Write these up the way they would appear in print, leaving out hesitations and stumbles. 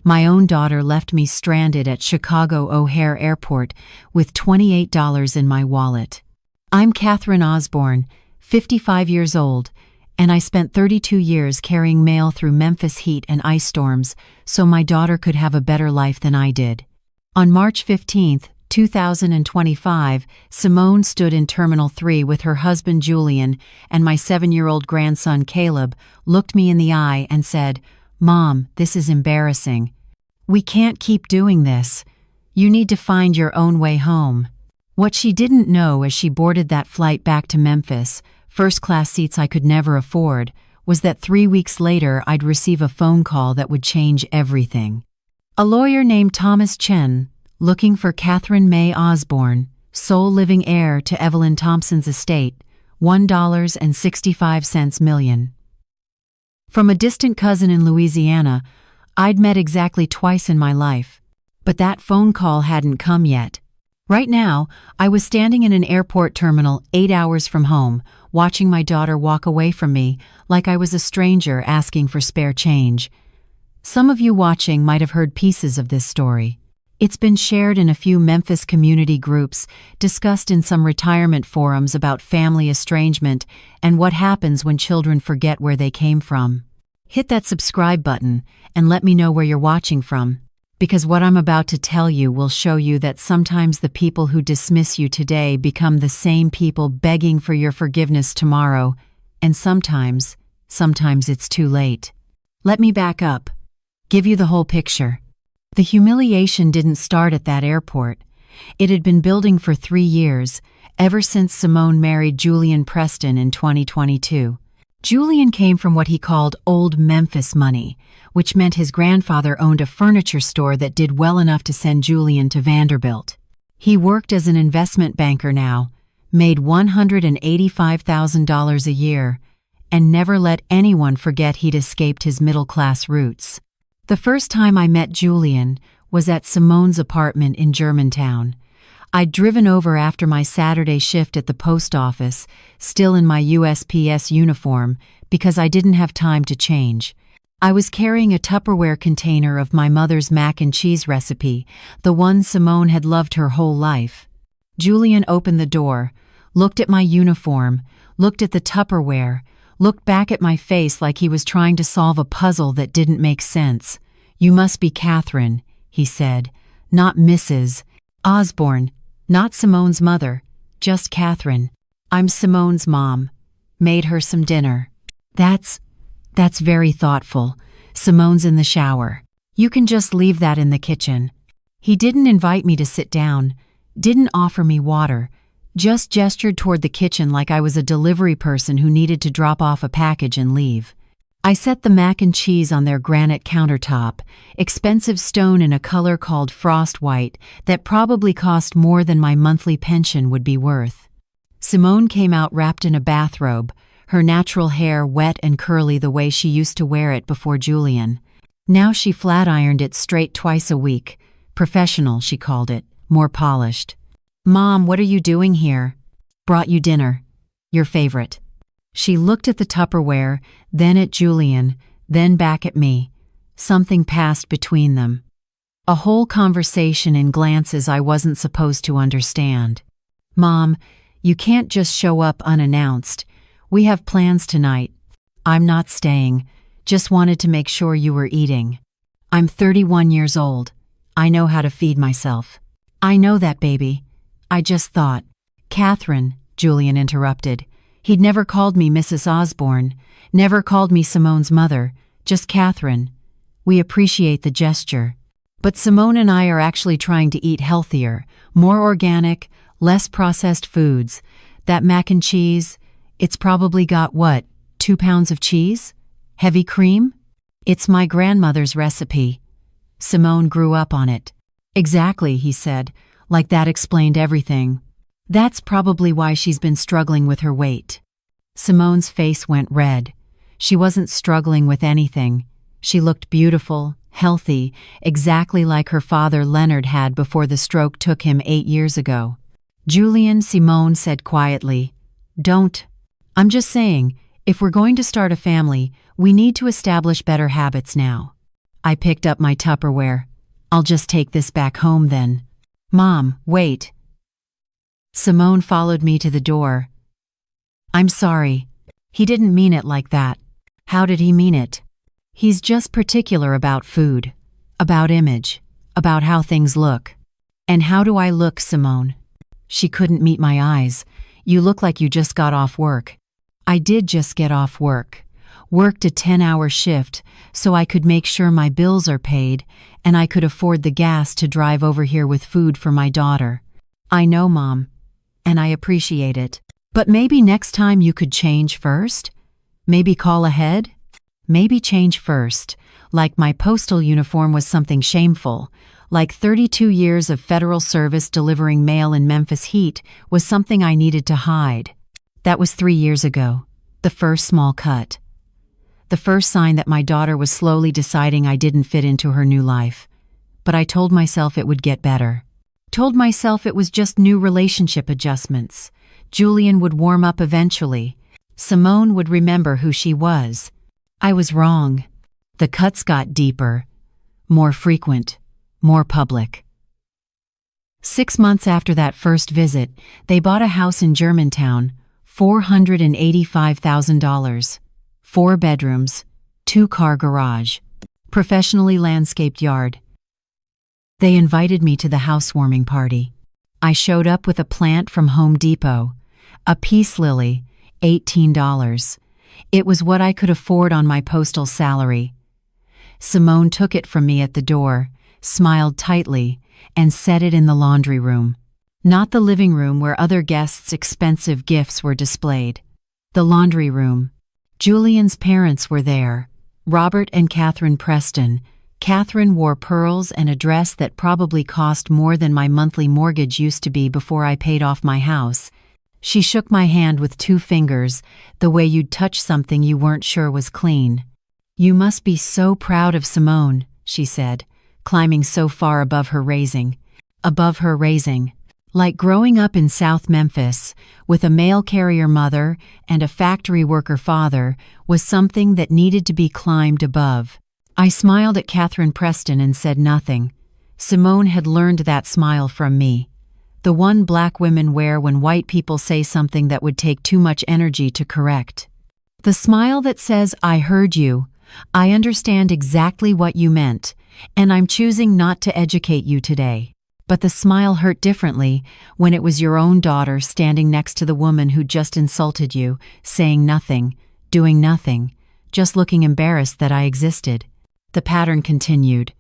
My own daughter left me stranded at Chicago O'Hare Airport with $28 in my wallet. I'm Catherine Osborne, 55 years old, and I spent 32 years carrying mail through Memphis heat and ice storms so my daughter could have a better life than I did. On March 15, 2025, Simone stood in Terminal 3 with her husband Julian and my 7-year-old grandson Caleb, looked me in the eye and said, "Mom, this is embarrassing. We can't keep doing this. You need to find your own way home." What she didn't know as she boarded that flight back to Memphis, first-class seats I could never afford, was that 3 weeks later I'd receive a phone call that would change everything. A lawyer named Thomas Chen, looking for Catherine May Osborne, sole living heir to Evelyn Thompson's estate, $1.65 million. From a distant cousin in Louisiana, I'd met exactly twice in my life, but that phone call hadn't come yet. Right now, I was standing in an airport terminal 8 hours from home, watching my daughter walk away from me like I was a stranger asking for spare change. Some of you watching might have heard pieces of this story. It's been shared in a few Memphis community groups, discussed in some retirement forums about family estrangement and what happens when children forget where they came from. Hit that subscribe button and let me know where you're watching from, because what I'm about to tell you will show you that sometimes the people who dismiss you today become the same people begging for your forgiveness tomorrow, and sometimes it's too late. Let me back up, give you the whole picture. The humiliation didn't start at that airport. It had been building for 3 years, ever since Simone married Julian Preston in 2022. Julian came from what he called old Memphis money, which meant his grandfather owned a furniture store that did well enough to send Julian to Vanderbilt. He worked as an investment banker now, made $185,000 a year, and never let anyone forget he'd escaped his middle-class roots. The first time I met Julian was at Simone's apartment in Germantown. I'd driven over after my Saturday shift at the post office, still in my USPS uniform, because I didn't have time to change. I was carrying a Tupperware container of my mother's mac and cheese recipe, the one Simone had loved her whole life. Julian opened the door, looked at my uniform, looked at the Tupperware, looked back at my face like he was trying to solve a puzzle that didn't make sense. "You must be Catherine," he said, "not Mrs. Osborne, not Simone's mother, just Catherine." "I'm Simone's mom. Made her some dinner." That's very thoughtful. Simone's in the shower. You can just leave that in the kitchen." He didn't invite me to sit down, didn't offer me water, just gestured toward the kitchen like I was a delivery person who needed to drop off a package and leave. I set the mac and cheese on their granite countertop, expensive stone in a color called frost white that probably cost more than my monthly pension would be worth. Simone came out wrapped in a bathrobe, her natural hair wet and curly the way she used to wear it before Julian. Now she flat-ironed it straight twice a week. Professional, she called it, more polished. "Mom, what are you doing here?" "Brought you dinner. Your favorite." She looked at the Tupperware, then at Julian, then back at me. Something passed between them. A whole conversation in glances I wasn't supposed to understand. "Mom, you can't just show up unannounced. We have plans tonight." "I'm not staying. Just wanted to make sure you were eating." "I'm 31 years old. I know how to feed myself." "I know that, baby. I just thought." "Catherine," Julian interrupted. He'd never called me Mrs. Osborne, never called me Simone's mother, just Catherine. "We appreciate the gesture. But Simone and I are actually trying to eat healthier, more organic, less processed foods. That mac and cheese, it's probably got what, 2 pounds of cheese? Heavy cream? It's my grandmother's recipe. Simone grew up on it." "Exactly," he said, like that explained everything. "That's probably why she's been struggling with her weight." Simone's face went red. She wasn't struggling with anything. She looked beautiful, healthy, exactly like her father Leonard had before the stroke took him 8 years ago. "Julian," Simone said quietly, "don't. I'm just saying, if we're going to start a family, we need to establish better habits now. I picked up my Tupperware. I'll just take this back home then. Mom, wait. Simone followed me to the door. I'm sorry. He didn't mean it like that. How did he mean it? He's just particular about food, about image, about how things look. And how do I look, Simone? She couldn't meet my eyes. You look like you just got off work. I did just get off work. Worked a 10-hour shift so I could make sure my bills are paid and I could afford the gas to drive over here with food for my daughter. I know, Mom, and I appreciate it. But maybe next time you could change first? Maybe call ahead? Maybe change first, like my postal uniform was something shameful, like 32 years of federal service delivering mail in Memphis heat was something I needed to hide. That was 3 years ago, the first small cut. The first sign that my daughter was slowly deciding I didn't fit into her new life. But I told myself it would get better. Told myself it was just new relationship adjustments. Julian would warm up eventually. Simone would remember who she was. I was wrong. The cuts got deeper, more frequent, more public. 6 months after that first visit, they bought a house in Germantown, $485,000. 4 bedrooms, 2-car garage, professionally landscaped yard. They invited me to the housewarming party. I showed up with a plant from Home Depot, a peace lily, $18. It was what I could afford on my postal salary. Simone took it from me at the door, smiled tightly, and set it in the laundry room. Not the living room where other guests' expensive gifts were displayed. The laundry room. Julian's parents were there, Robert and Catherine Preston. Catherine wore pearls and a dress that probably cost more than my monthly mortgage used to be before I paid off my house. She shook my hand with 2 fingers, the way you'd touch something you weren't sure was clean. You must be so proud of Simone, she said, climbing so far above her raising. Above her raising. Like growing up in South Memphis, with a mail carrier mother and a factory worker father, was something that needed to be climbed above. I smiled at Catherine Preston and said nothing. Simone had learned that smile from me. The one black women wear when white people say something that would take too much energy to correct. The smile that says, I heard you, I understand exactly what you meant, and I'm choosing not to educate you today. But the smile hurt differently when it was your own daughter standing next to the woman who just insulted you, saying nothing, doing nothing, just looking embarrassed that I existed. The pattern continued.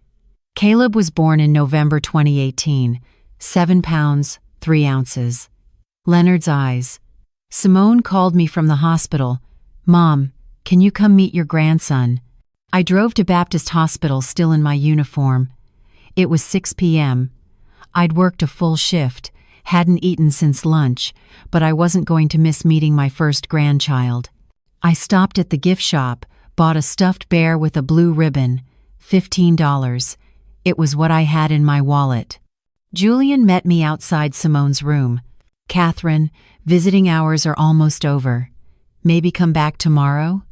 Caleb was born in November 2018, 7 pounds, 3 ounces. Leonard's eyes. Simone called me from the hospital. Mom, can you come meet your grandson? I drove to Baptist Hospital still in my uniform. It was 6 p.m. I'd worked a full shift, hadn't eaten since lunch, but I wasn't going to miss meeting my first grandchild. I stopped at the gift shop, bought a stuffed bear with a blue ribbon, $15. It was what I had in my wallet. Julian met me outside Simone's room. Catherine, visiting hours are almost over. Maybe come back tomorrow?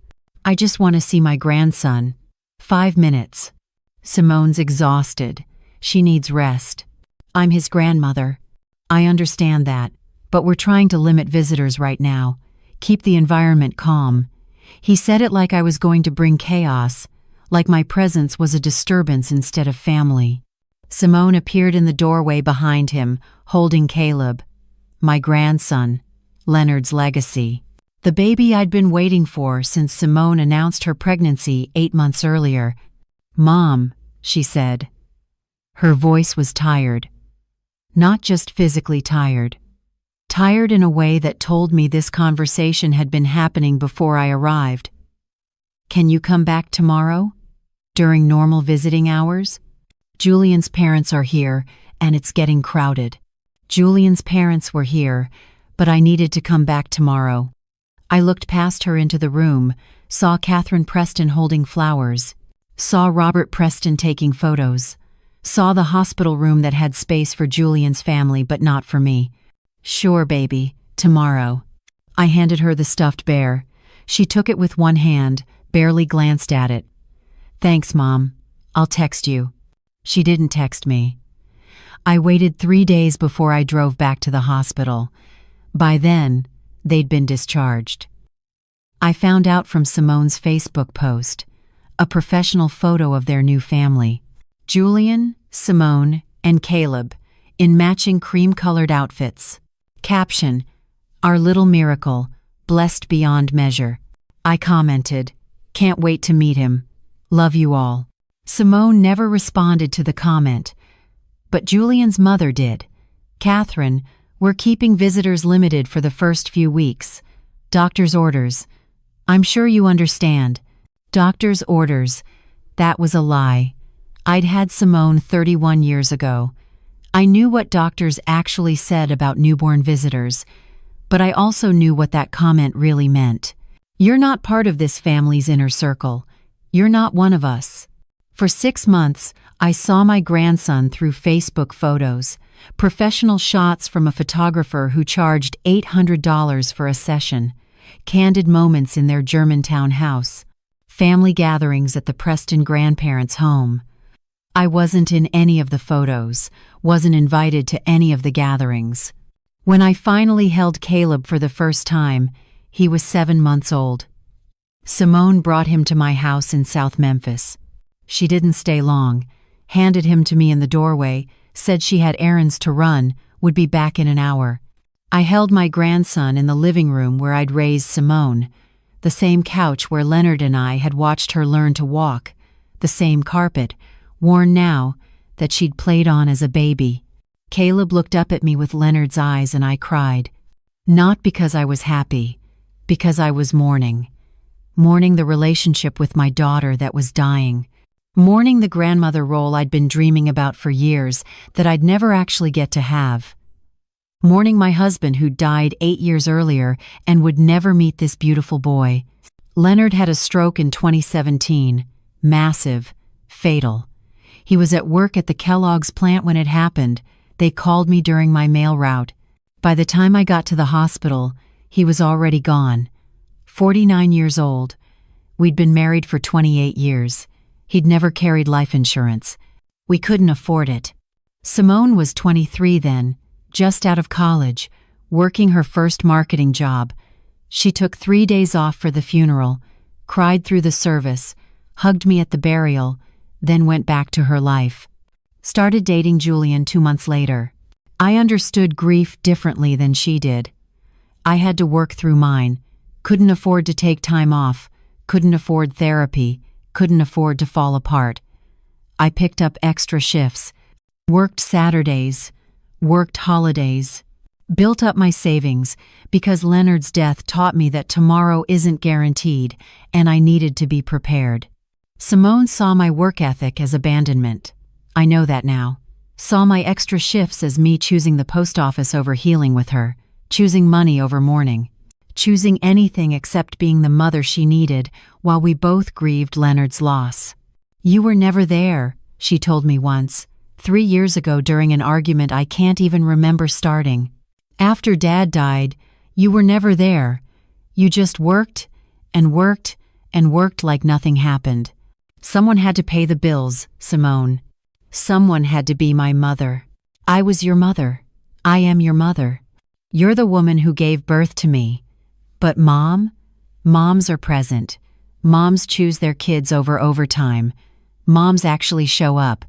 I just want to see my grandson. 5 minutes. Simone's exhausted. She needs rest. I'm his grandmother. I understand that, but we're trying to limit visitors right now. Keep the environment calm. He said it like I was going to bring chaos, like my presence was a disturbance instead of family. Simone appeared in the doorway behind him, holding Caleb. My grandson, Leonard's legacy. The baby I'd been waiting for since Simone announced her pregnancy 8 months earlier. Mom, she said. Her voice was tired. Not just physically tired. Tired in a way that told me this conversation had been happening before I arrived. Can you come back tomorrow? During normal visiting hours? Julian's parents are here, and it's getting crowded. Julian's parents were here, but I needed to come back tomorrow. I looked past her into the room, saw Catherine Preston holding flowers, saw Robert Preston taking photos, saw the hospital room that had space for Julian's family but not for me. Sure, baby, tomorrow. I handed her the stuffed bear. She took it with one hand, barely glanced at it. Thanks, Mom. I'll text you." She didn't text me. I waited 3 days before I drove back to the hospital. By then, they'd been discharged. I found out from Simone's Facebook post, a professional photo of their new family. Julian, Simone, and Caleb, in matching cream-colored outfits. Caption, "Our little miracle, blessed beyond measure." I commented, "Can't wait to meet him. Love you all." Simone never responded to the comment, but Julian's mother did. "Catherine, we're keeping visitors limited for the first few weeks. Doctor's orders. I'm sure you understand." Doctor's orders. That was a lie. I'd had Simone 31 years ago. I knew what doctors actually said about newborn visitors, but I also knew what that comment really meant. You're not part of this family's inner circle. You're not one of us. For 6 months, I saw my grandson through Facebook photos, professional shots from a photographer who charged $800 for a session, candid moments in their Germantown house, family gatherings at the Preston grandparents' home. I wasn't in any of the photos, wasn't invited to any of the gatherings. When I finally held Caleb for the first time, he was 7 months old. Simone brought him to my house in South Memphis. She didn't stay long, handed him to me in the doorway, said she had errands to run, would be back in an hour. I held my grandson in the living room where I'd raised Simone, the same couch where Leonard and I had watched her learn to walk, the same carpet, worn now, that she'd played on as a baby. Caleb looked up at me with Leonard's eyes and I cried. Not because I was happy, because I was mourning. Mourning the relationship with my daughter that was dying. Mourning the grandmother role I'd been dreaming about for years that I'd never actually get to have. Mourning my husband who died 8 years earlier and would never meet this beautiful boy. Leonard had a stroke in 2017, massive, fatal. He was at work at the Kellogg's plant when it happened. They called me during my mail route. By the time I got to the hospital, he was already gone. 49 years old. We'd been married for 28 years. He'd never carried life insurance. We couldn't afford it. Simone was 23 then, just out of college, working her first marketing job. She took 3 days off for the funeral, cried through the service, hugged me at the burial, then went back to her life. Started dating Julian 2 months later. I understood grief differently than she did. I had to work through mine, couldn't afford to take time off, couldn't afford therapy, couldn't afford to fall apart. I picked up extra shifts, worked Saturdays, worked holidays, built up my savings because Leonard's death taught me that tomorrow isn't guaranteed and I needed to be prepared. Simone saw my work ethic as abandonment. I know that now. Saw my extra shifts as me choosing the post office over healing with her, choosing money over mourning, choosing anything except being the mother she needed while we both grieved Leonard's loss. "You were never there," she told me once, 3 years ago during an argument I can't even remember starting. "After Dad died, you were never there. You just worked and worked and worked like nothing happened. Someone had to pay the bills, Simone. Someone had to be my mother. I was your mother. I am your mother. You're the woman who gave birth to me. But moms are present. Moms choose their kids over overtime. Moms actually show up."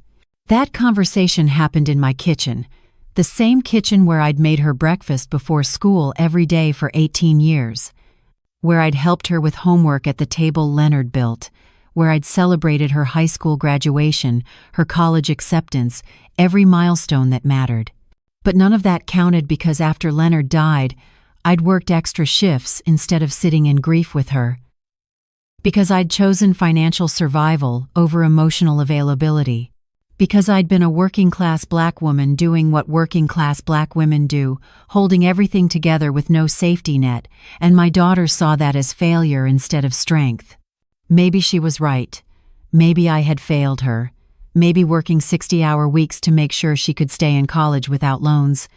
That conversation happened in my kitchen, the same kitchen where I'd made her breakfast before school every day for 18 years, where I'd helped her with homework at the table Leonard built, where I'd celebrated her high school graduation, her college acceptance, every milestone that mattered. But none of that counted because after Leonard died, I'd worked extra shifts instead of sitting in grief with her. Because I'd chosen financial survival over emotional availability. Because I'd been a working-class black woman doing what working-class black women do, holding everything together with no safety net, and my daughter saw that as failure instead of strength. Maybe she was right. Maybe I had failed her. Maybe working 60-hour weeks to make sure she could stay in college without loans.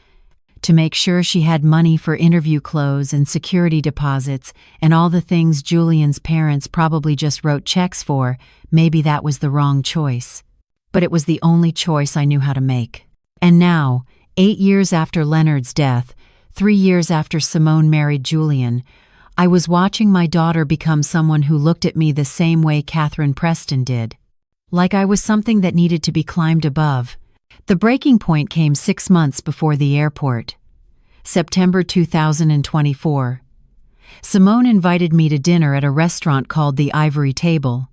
to make sure she had money for interview clothes and security deposits and all the things Julian's parents probably just wrote checks for. Maybe that was the wrong choice. But it was the only choice I knew how to make. And now, 8 years after Leonard's death, 3 years after Simone married Julian, I was watching my daughter become someone who looked at me the same way Catherine Preston did. Like I was something that needed to be climbed above. The breaking point came 6 months before the airport. September 2024. Simone invited me to dinner at a restaurant called the Ivory Table,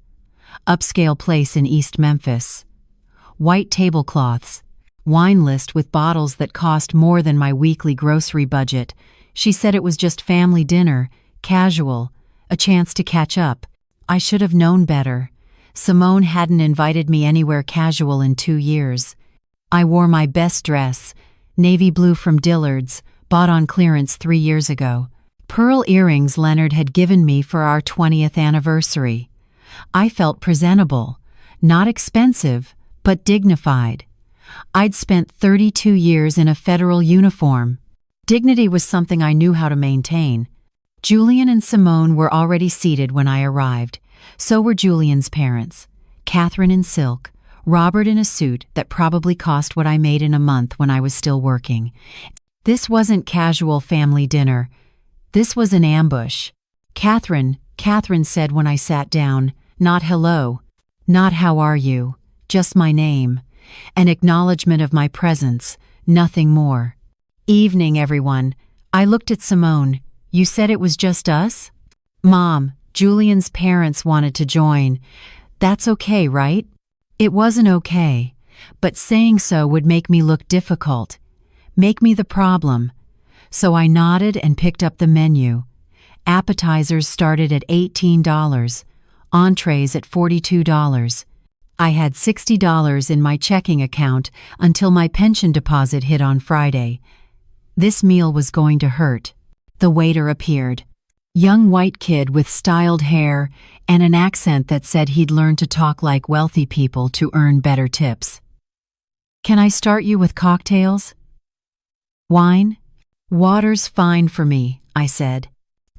upscale place in East Memphis. White tablecloths, wine list with bottles that cost more than my weekly grocery budget. She said it was just family dinner, casual, a chance to catch up. I should have known better. Simone hadn't invited me anywhere casual in 2 years. I wore my best dress, navy blue from Dillard's, bought on clearance 3 years ago. Pearl earrings Leonard had given me for our 20th anniversary. I felt presentable, not expensive, but dignified. I'd spent 32 years in a federal uniform. Dignity was something I knew how to maintain. Julian and Simone were already seated when I arrived. So were Julian's parents, Catherine in silk, Robert in a suit that probably cost what I made in a month when I was still working. This wasn't casual family dinner. This was an ambush. Catherine said when I sat down, not hello, not how are you, just my name, an acknowledgement of my presence, nothing more. Evening, everyone. I looked at Simone. You said it was just us? Mom, Julian's parents wanted to join. That's okay, right? It wasn't okay, but saying so would make me look difficult, make me the problem. So I nodded and picked up the menu. Appetizers started at $18, entrees at $42. I had $60 in my checking account until my pension deposit hit on Friday. This meal was going to hurt. The waiter appeared. Young white kid with styled hair and an accent that said he'd learned to talk like wealthy people to earn better tips. Can I start you with cocktails? Wine? Water's fine for me, I said.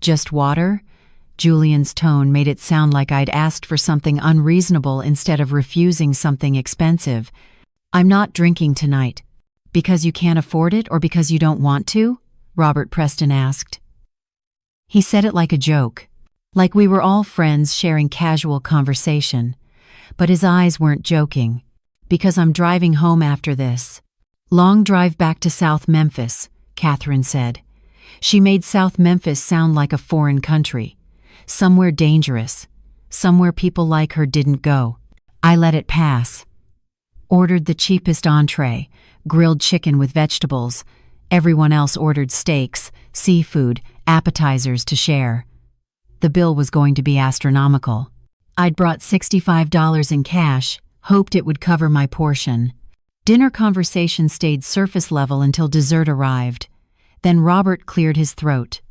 Just water? Julian's tone made it sound like I'd asked for something unreasonable instead of refusing something expensive. I'm not drinking tonight. Because you can't afford it or because you don't want to? Robert Preston asked. He said it like a joke, like we were all friends sharing casual conversation. But his eyes weren't joking. Because I'm driving home after this. Long drive back to South Memphis, Catherine said. She made South Memphis sound like a foreign country. Somewhere dangerous. Somewhere people like her didn't go. I let it pass. Ordered the cheapest entree, grilled chicken with vegetables. Everyone else ordered steaks, seafood, appetizers to share. The bill was going to be astronomical. I'd brought $65 in cash, hoped it would cover my portion. Dinner conversation stayed surface level until dessert arrived. Then Robert cleared his throat.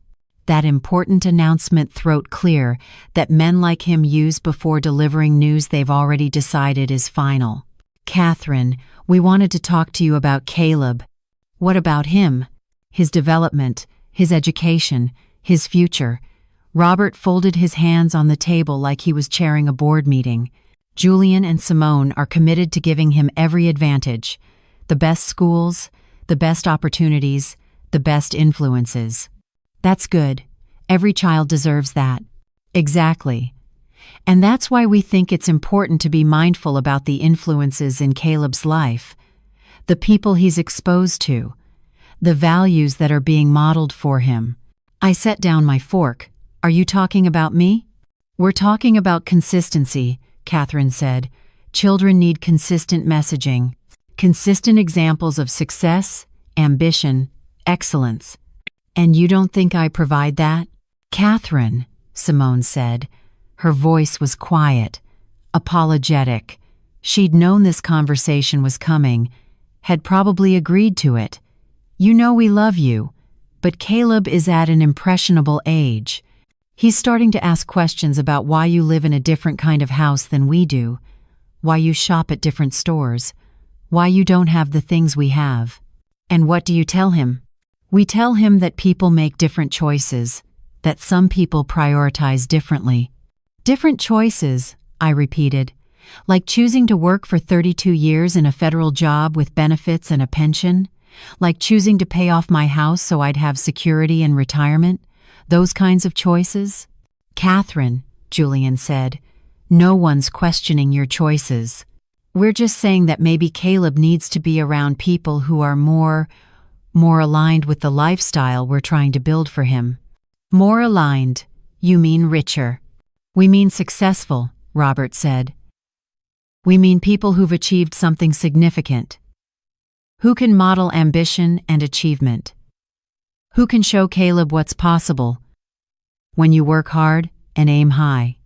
That important announcement throat clear that men like him use before delivering news they've already decided is final. Catherine, we wanted to talk to you about Caleb. What about him? His development, his education, his future. Robert folded his hands on the table like he was chairing a board meeting. Julian and Simone are committed to giving him every advantage. The best schools, the best opportunities, the best influences. That's good. Every child deserves that. Exactly. And that's why we think it's important to be mindful about the influences in Caleb's life, the people he's exposed to, the values that are being modeled for him. I set down my fork. Are you talking about me? We're talking about consistency, Catherine said. Children need consistent messaging, consistent examples of success, ambition, excellence. And you don't think I provide that? Catherine, Simone said. Her voice was quiet, apologetic. She'd known this conversation was coming, had probably agreed to it. You know we love you, but Caleb is at an impressionable age. He's starting to ask questions about why you live in a different kind of house than we do, why you shop at different stores, why you don't have the things we have. And what do you tell him? We tell him that people make different choices, that some people prioritize differently. Different choices, I repeated, like choosing to work for 32 years in a federal job with benefits and a pension, like choosing to pay off my house so I'd have security and retirement, those kinds of choices. Catherine, Julian said, no one's questioning your choices. We're just saying that maybe Caleb needs to be around people who are more aligned with the lifestyle we're trying to build for him. More aligned, you mean richer. We mean successful, Robert said. We mean people who've achieved something significant. Who can model ambition and achievement. Who can show Caleb what's possible when you work hard and aim high.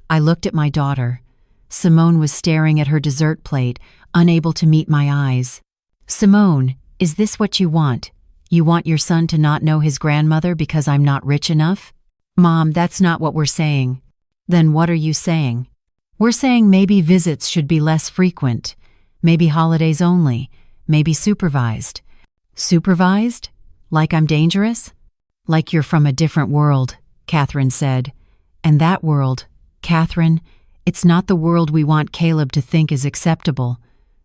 I looked at my daughter. Simone was staring at her dessert plate, unable to meet my eyes. Simone, is this what you want? You want your son to not know his grandmother because I'm not rich enough? Mom, that's not what we're saying. Then what are you saying? We're saying maybe visits should be less frequent, maybe holidays only, maybe supervised. Supervised? Like I'm dangerous? Like you're from a different world, Catherine said. And that world, Catherine, it's not the world we want Caleb to think is acceptable.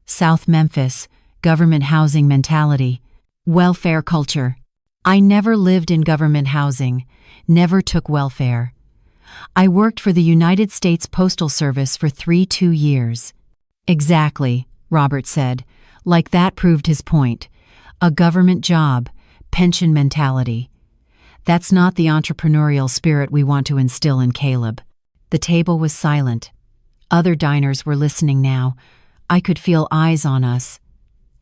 South Memphis, government housing mentality, welfare culture. I never lived in government housing, never took welfare. I worked for the United States Postal Service for 2 years. Exactly, Robert said, like that proved his point. A government job, pension mentality. That's not the entrepreneurial spirit we want to instill in Caleb. The table was silent. Other diners were listening now. I could feel eyes on us.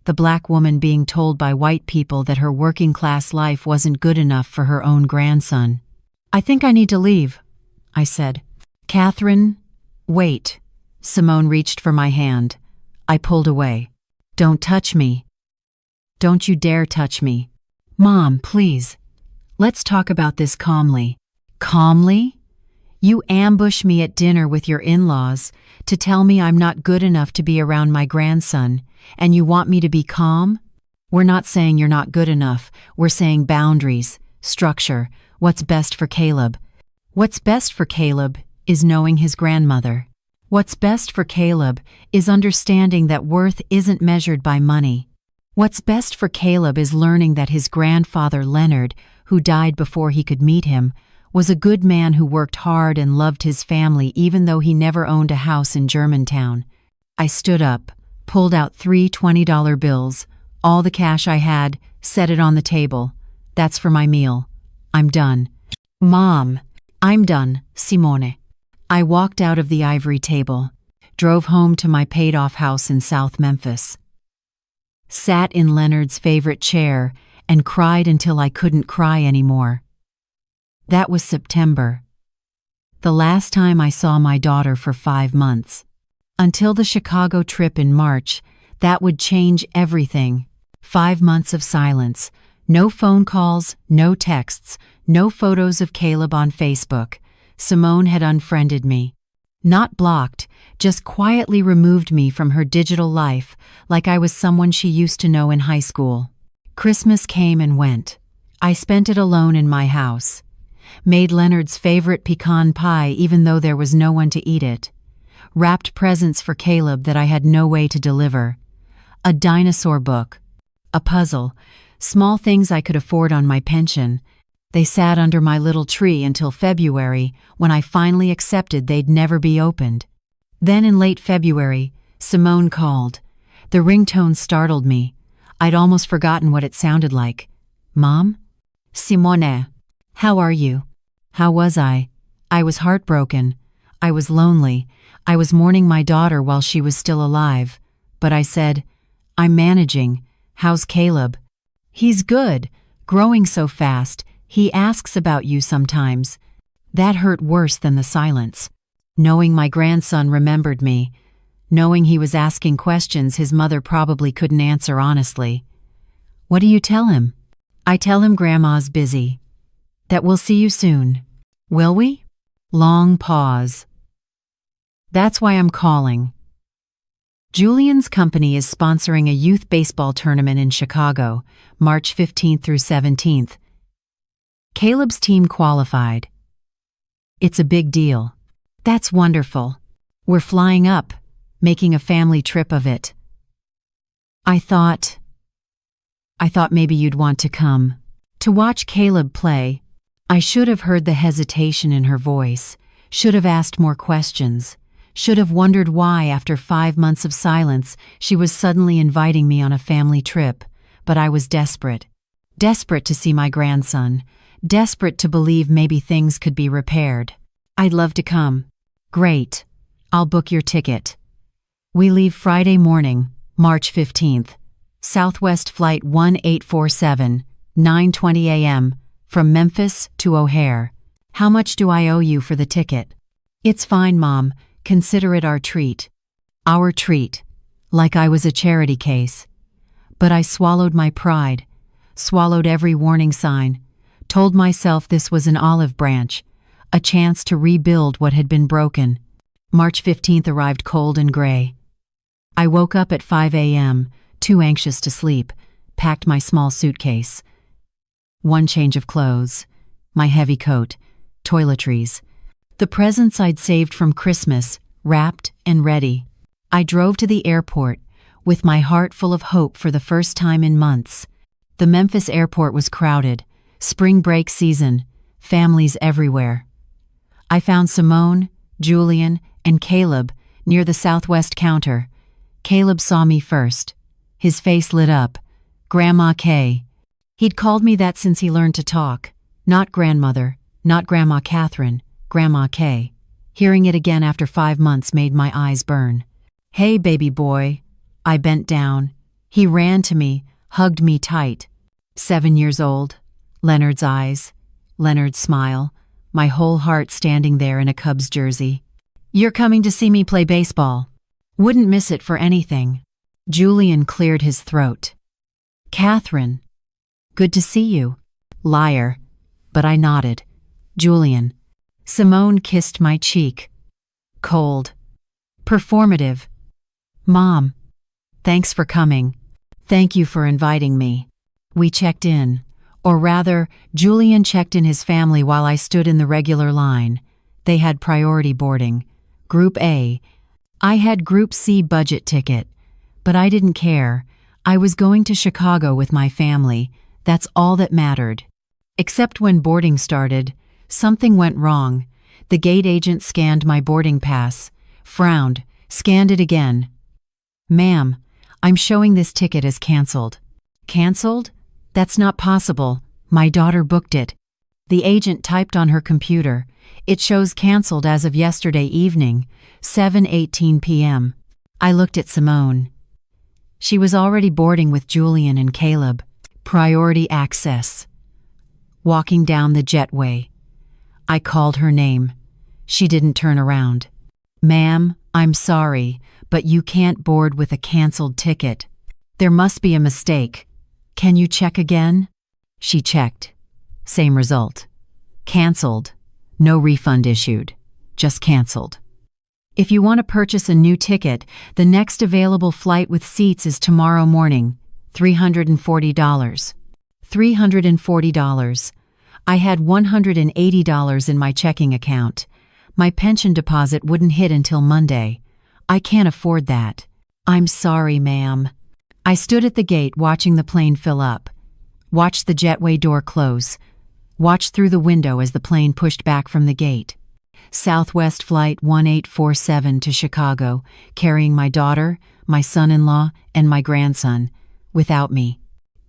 The black woman being told by white people that her working-class life wasn't good enough for her own grandson. I think I need to leave, I said. Catherine, wait. Simone reached for my hand. I pulled away. Don't touch me. Don't you dare touch me. Mom, please. Let's talk about this calmly. Calmly? You ambush me at dinner with your in-laws to tell me I'm not good enough to be around my grandson, and you want me to be calm? We're not saying you're not good enough. We're saying boundaries, structure, what's best for Caleb. What's best for Caleb is knowing his grandmother. What's best for Caleb is understanding that worth isn't measured by money. What's best for Caleb is learning that his grandfather Leonard, who died before he could meet him, was a good man who worked hard and loved his family even though he never owned a house in Germantown. I stood up, pulled out 3 $20 bills, all the cash I had, set it on the table. That's for my meal. I'm done. Mom, I'm done, Simone. I walked out of the ivory table, drove home to my paid-off house in South Memphis. Sat in Leonard's favorite chair and cried until I couldn't cry anymore. That was September. The last time I saw my daughter for 5 months. Until the Chicago trip in March, that would change everything. 5 months of silence. No phone calls, no texts, no photos of Caleb on Facebook. Simone had unfriended me. Not blocked, just quietly removed me from her digital life like I was someone she used to know in high school. Christmas came and went. I spent it alone in my house. Made Leonard's favorite pecan pie even though there was no one to eat it. Wrapped presents for Caleb that I had no way to deliver. A dinosaur book. A puzzle. Small things I could afford on my pension. They sat under my little tree until February, when I finally accepted they'd never be opened. Then in late February, Simone called. The ringtone startled me. I'd almost forgotten what it sounded like. Mom? Simone. How are you? How was I? I was heartbroken. I was lonely. I was mourning my daughter while she was still alive. But I said, I'm managing. How's Caleb? He's good. Growing so fast. He asks about you sometimes. That hurt worse than the silence. Knowing my grandson remembered me. Knowing he was asking questions his mother probably couldn't answer honestly. What do you tell him? I tell him Grandma's busy. That we'll see you soon. Will we? Long pause. That's why I'm calling. Julian's company is sponsoring a youth baseball tournament in Chicago, March 15th through 17th. Caleb's team qualified. It's a big deal. That's wonderful. We're flying up, making a family trip of it. I thought maybe you'd want to come. To watch Caleb play. I should have heard the hesitation in her voice, should have asked more questions, should have wondered why after 5 months of silence she was suddenly inviting me on a family trip, but I was desperate. Desperate to see my grandson, desperate to believe maybe things could be repaired. I'd love to come. Great. I'll book your ticket. We leave Friday morning, March 15th. Southwest Flight 1847, 9:20 a.m., from Memphis to O'Hare. How much do I owe you for the ticket? It's fine, Mom. Consider it our treat. Our treat. Like I was a charity case. But I swallowed my pride, swallowed every warning sign, told myself this was an olive branch, a chance to rebuild what had been broken. March 15th arrived cold and gray. I woke up at 5 a.m., too anxious to sleep, packed my small suitcase. One change of clothes, my heavy coat, toiletries, the presents I'd saved from Christmas, wrapped and ready. I drove to the airport, with my heart full of hope for the first time in months. The Memphis airport was crowded, spring break season, families everywhere. I found Simone, Julian, and Caleb near the Southwest counter. Caleb saw me first. His face lit up. Grandma Kay. He'd called me that since he learned to talk. Not grandmother, not Grandma Catherine, Grandma Kay. Hearing it again after 5 months made my eyes burn. Hey, baby boy. I bent down. He ran to me, hugged me tight. 7 years old. Leonard's eyes. Leonard's smile. My whole heart standing there in a Cubs jersey. You're coming to see me play baseball. Wouldn't miss it for anything. Julian cleared his throat. Catherine. Good to see you. Liar. But I nodded. Julian. Simone kissed my cheek. Cold. Performative. Mom. Thanks for coming. Thank you for inviting me. We checked in. Or rather, Julian checked in his family while I stood in the regular line. They had priority boarding. Group A. I had Group C budget ticket. But I didn't care. I was going to Chicago with my family. That's all that mattered. Except when boarding started, something went wrong. The gate agent scanned my boarding pass, frowned, scanned it again. Ma'am, I'm showing this ticket as canceled. Canceled? That's not possible. My daughter booked it. The agent typed on her computer. It shows canceled as of yesterday evening, 7:18 p.m. I looked at Simone. She was already boarding with Julian and Caleb. Priority access. Walking down the jetway. I called her name. She didn't turn around. Ma'am, I'm sorry, but you can't board with a canceled ticket. There must be a mistake. Can you check again? She checked. Same result. Canceled. No refund issued. Just canceled. If you want to purchase a new ticket, the next available flight with seats is tomorrow morning, $340. $340. I had $180 in my checking account. My pension deposit wouldn't hit until Monday. I can't afford that. I'm sorry, ma'am. I stood at the gate watching the plane fill up. Watched the jetway door close. Watched through the window as the plane pushed back from the gate. Southwest Flight 1847 to Chicago, carrying my daughter, my son-in-law, and my grandson, without me.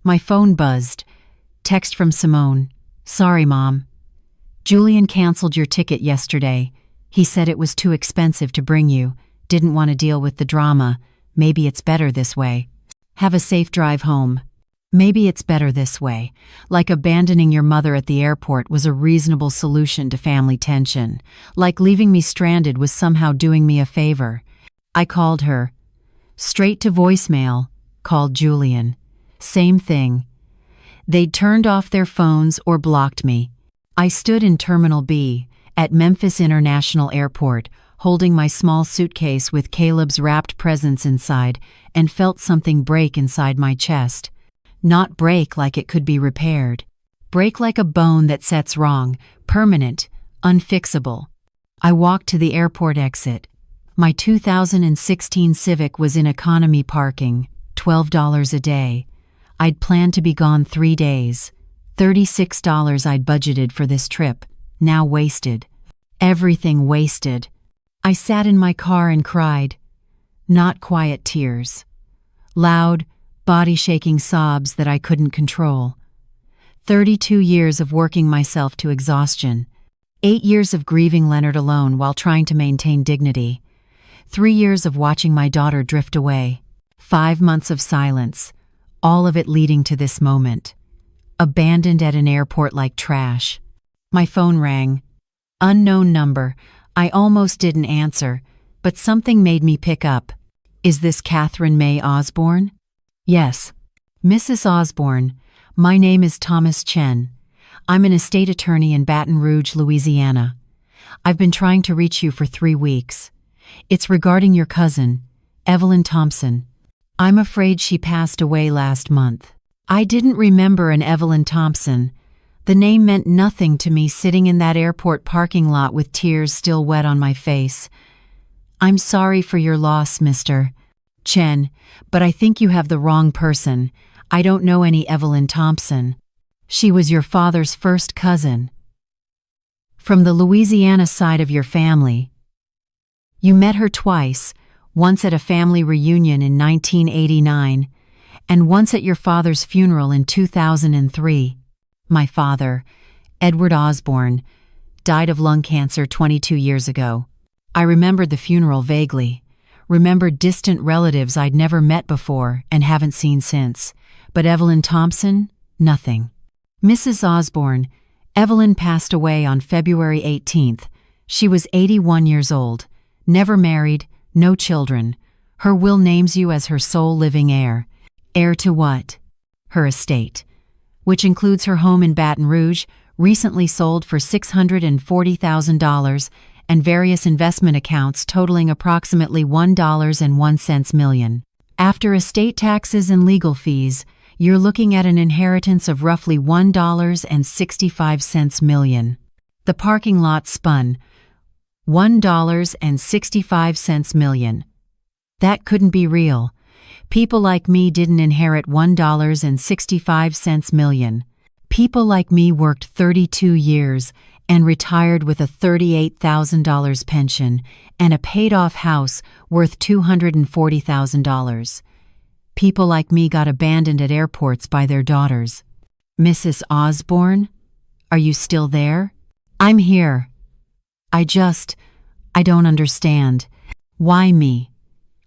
My phone buzzed. Text from Simone. Sorry, Mom. Julian canceled your ticket yesterday. He said it was too expensive to bring you. Didn't want to deal with the drama. Maybe it's better this way. Have a safe drive home. Maybe it's better this way. Like abandoning your mother at the airport was a reasonable solution to family tension. Like leaving me stranded was somehow doing me a favor. I called her. Straight to voicemail. Called Julian. Same thing. They'd turned off their phones or blocked me. I stood in Terminal B, at Memphis International Airport, holding my small suitcase with Caleb's wrapped presents inside, and felt something break inside my chest. Not break like it could be repaired. Break like a bone that sets wrong, permanent, unfixable. I walked to the airport exit. My 2016 Civic was in economy parking, $12 a day. I'd planned to be gone 3 days. $36 I'd budgeted for this trip, now wasted. Everything wasted. I sat in my car and cried. Not quiet tears. Loud, body-shaking sobs that I couldn't control. 32 years of working myself to exhaustion. 8 years of grieving Leonard alone while trying to maintain dignity. 3 years of watching my daughter drift away. 5 months of silence, all of it leading to this moment. Abandoned at an airport like trash. My phone rang. Unknown number. I almost didn't answer, but something made me pick up. Is this Catherine May Osborne? Yes. Mrs. Osborne, my name is Thomas Chen. I'm an estate attorney in Baton Rouge, Louisiana. I've been trying to reach you for 3 weeks. It's regarding your cousin, Evelyn Thompson. I'm afraid she passed away last month. I didn't remember an Evelyn Thompson. The name meant nothing to me sitting in that airport parking lot with tears still wet on my face. I'm sorry for your loss, Mr. Chen, but I think you have the wrong person. I don't know any Evelyn Thompson. She was your father's first cousin. From the Louisiana side of your family. You met her twice, once at a family reunion in 1989, and once at your father's funeral in 2003. My father, Edward Osborne, died of lung cancer 22 years ago. I remembered the funeral vaguely, remembered distant relatives I'd never met before and haven't seen since. But Evelyn Thompson? Nothing. Mrs. Osborne, Evelyn passed away on February 18th. She was 81 years old, never married, no children. Her will names you as her sole living heir. Heir to what? Her estate, which includes her home in Baton Rouge, recently sold for $640,000, and various investment accounts totaling approximately $1.01 million. After estate taxes and legal fees, you're looking at an inheritance of roughly $1.65 million. The parking lot spun. $1.65 million. That couldn't be real. People like me didn't inherit $1.65 million. People like me worked 32 years and retired with a $38,000 pension and a paid-off house worth $240,000. People like me got abandoned at airports by their daughters. Mrs. Osborne? Are you still there? I'm here. I don't understand. Why me?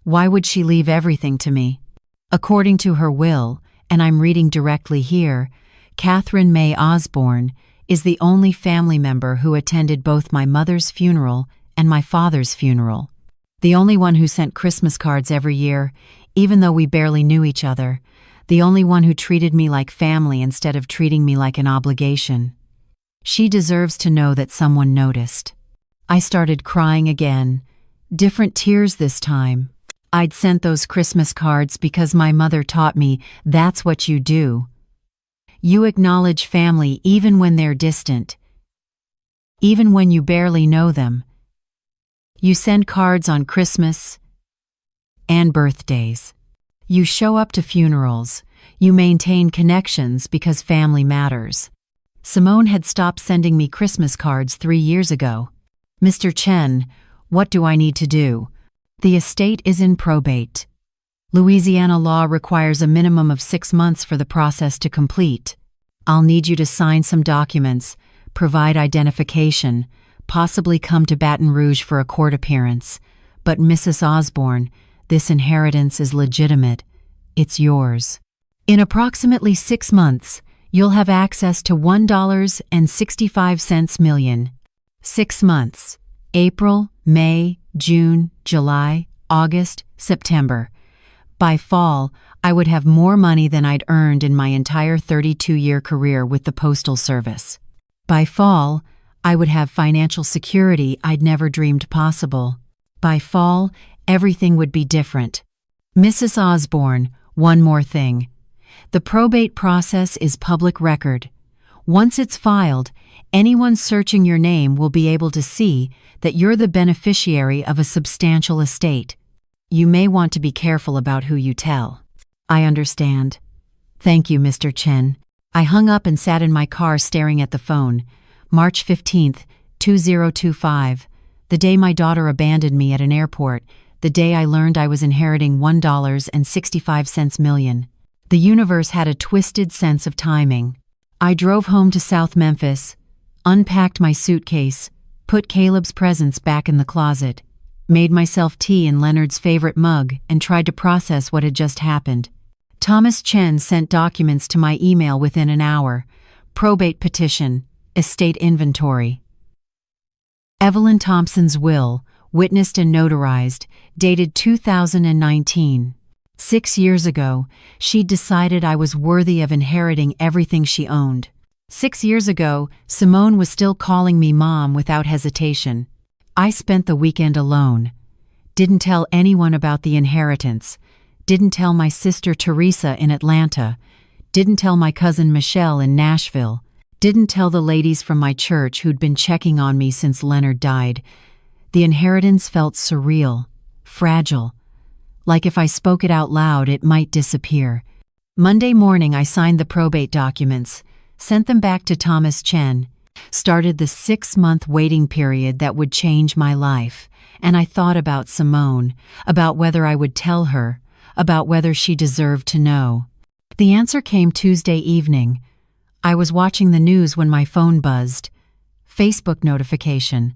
Why would she leave everything to me? According to her will, and I'm reading directly here, Catherine May Osborne is the only family member who attended both my mother's funeral and my father's funeral. The only one who sent Christmas cards every year, even though we barely knew each other. The only one who treated me like family instead of treating me like an obligation. She deserves to know that someone noticed. I started crying again. Different tears this time. I'd sent those Christmas cards because my mother taught me that's what you do. You acknowledge family even when they're distant. Even when you barely know them. You send cards on Christmas and birthdays. You show up to funerals. You maintain connections because family matters. Simone had stopped sending me Christmas cards 3 years ago. Mr. Chen, what do I need to do? The estate is in probate. Louisiana law requires a minimum of 6 months for the process to complete. I'll need you to sign some documents, provide identification, possibly come to Baton Rouge for a court appearance. But Mrs. Osborne, this inheritance is legitimate. It's yours. In approximately 6 months, you'll have access to $1.65 million. 6 months. April, May, June, July, August, September. By fall, I would have more money than I'd earned in my entire 32-year career with the Postal Service. By fall, I would have financial security I'd never dreamed possible. By fall, everything would be different. Mrs. Osborne, one more thing. The probate process is public record. Once it's filed, anyone searching your name will be able to see that you're the beneficiary of a substantial estate. You may want to be careful about who you tell. I understand. Thank you, Mr. Chen. I hung up and sat in my car staring at the phone. March 15th, 2025. The day my daughter abandoned me at an airport. The day I learned I was inheriting $1.65 million. The universe had a twisted sense of timing. I drove home to South Memphis, unpacked my suitcase, put Caleb's presents back in the closet, made myself tea in Leonard's favorite mug, and tried to process what had just happened. Thomas Chen sent documents to my email within an hour. Probate petition, estate inventory. Evelyn Thompson's will, witnessed and notarized, dated 2019. 6 years ago, she'd decided I was worthy of inheriting everything she owned. 6 years ago, Simone was still calling me Mom without hesitation. I spent the weekend alone. Didn't tell anyone about the inheritance. Didn't tell my sister Teresa in Atlanta. Didn't tell my cousin Michelle in Nashville. Didn't tell the ladies from my church who'd been checking on me since Leonard died. The inheritance felt surreal, fragile. Like if I spoke it out loud, it might disappear. Monday morning, I signed the probate documents, sent them back to Thomas Chen, started the 6-month waiting period that would change my life, and I thought about Simone, about whether I would tell her, about whether she deserved to know. The answer came Tuesday evening. I was watching the news when my phone buzzed. Facebook notification.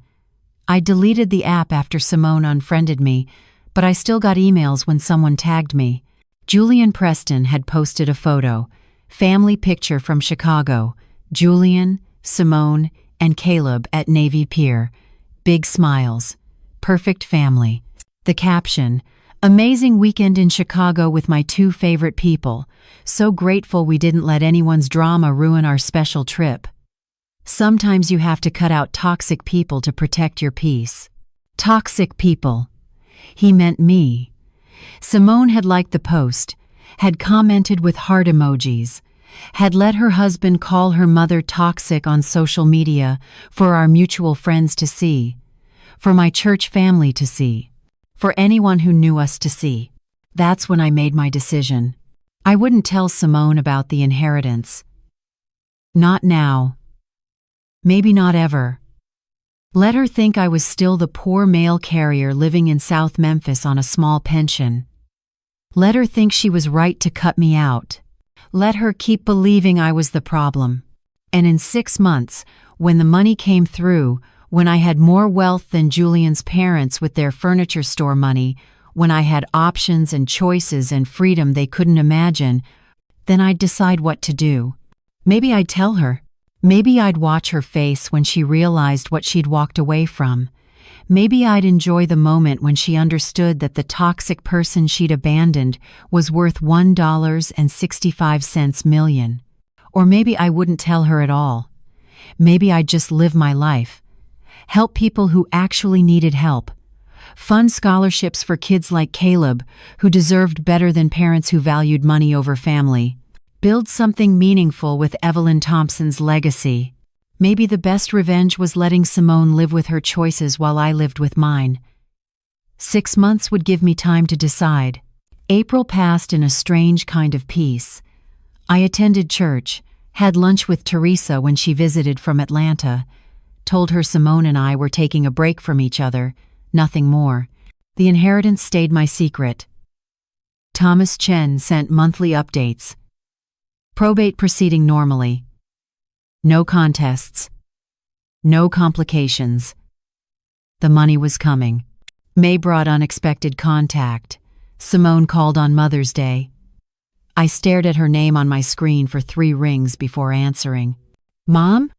I deleted the app after Simone unfriended me, but I still got emails when someone tagged me. Julian Preston had posted a photo. Family picture from Chicago. Julian, Simone, and Caleb at Navy Pier. Big smiles. Perfect family. The caption, amazing weekend in Chicago with my 2 favorite people. So grateful we didn't let anyone's drama ruin our special trip. Sometimes you have to cut out toxic people to protect your peace. Toxic people. He meant me. Simone had liked the post, had commented with heart emojis, had let her husband call her mother toxic on social media for our mutual friends to see, for my church family to see, for anyone who knew us to see. That's when I made my decision. I wouldn't tell Simone about the inheritance. Not now. Maybe not ever. Let her think I was still the poor mail carrier living in South Memphis on a small pension. Let her think she was right to cut me out. Let her keep believing I was the problem. And in 6 months, when the money came through, when I had more wealth than Julian's parents with their furniture store money, when I had options and choices and freedom they couldn't imagine, then I'd decide what to do. Maybe I'd tell her. Maybe I'd watch her face when she realized what she'd walked away from. Maybe I'd enjoy the moment when she understood that the toxic person she'd abandoned was worth $1.65 million. Or maybe I wouldn't tell her at all. Maybe I'd just live my life. Help people who actually needed help. Fund scholarships for kids like Caleb, who deserved better than parents who valued money over family. Build something meaningful with Evelyn Thompson's legacy. Maybe the best revenge was letting Simone live with her choices while I lived with mine. 6 months would give me time to decide. April passed in a strange kind of peace. I attended church, had lunch with Teresa when she visited from Atlanta, told her Simone and I were taking a break from each other, nothing more. The inheritance stayed my secret. Thomas Chen sent monthly updates. Probate proceeding normally. No contests. No complications. The money was coming. May brought unexpected contact. Simone called on Mother's Day. I stared at her name on my screen for 3 rings before answering. Mom?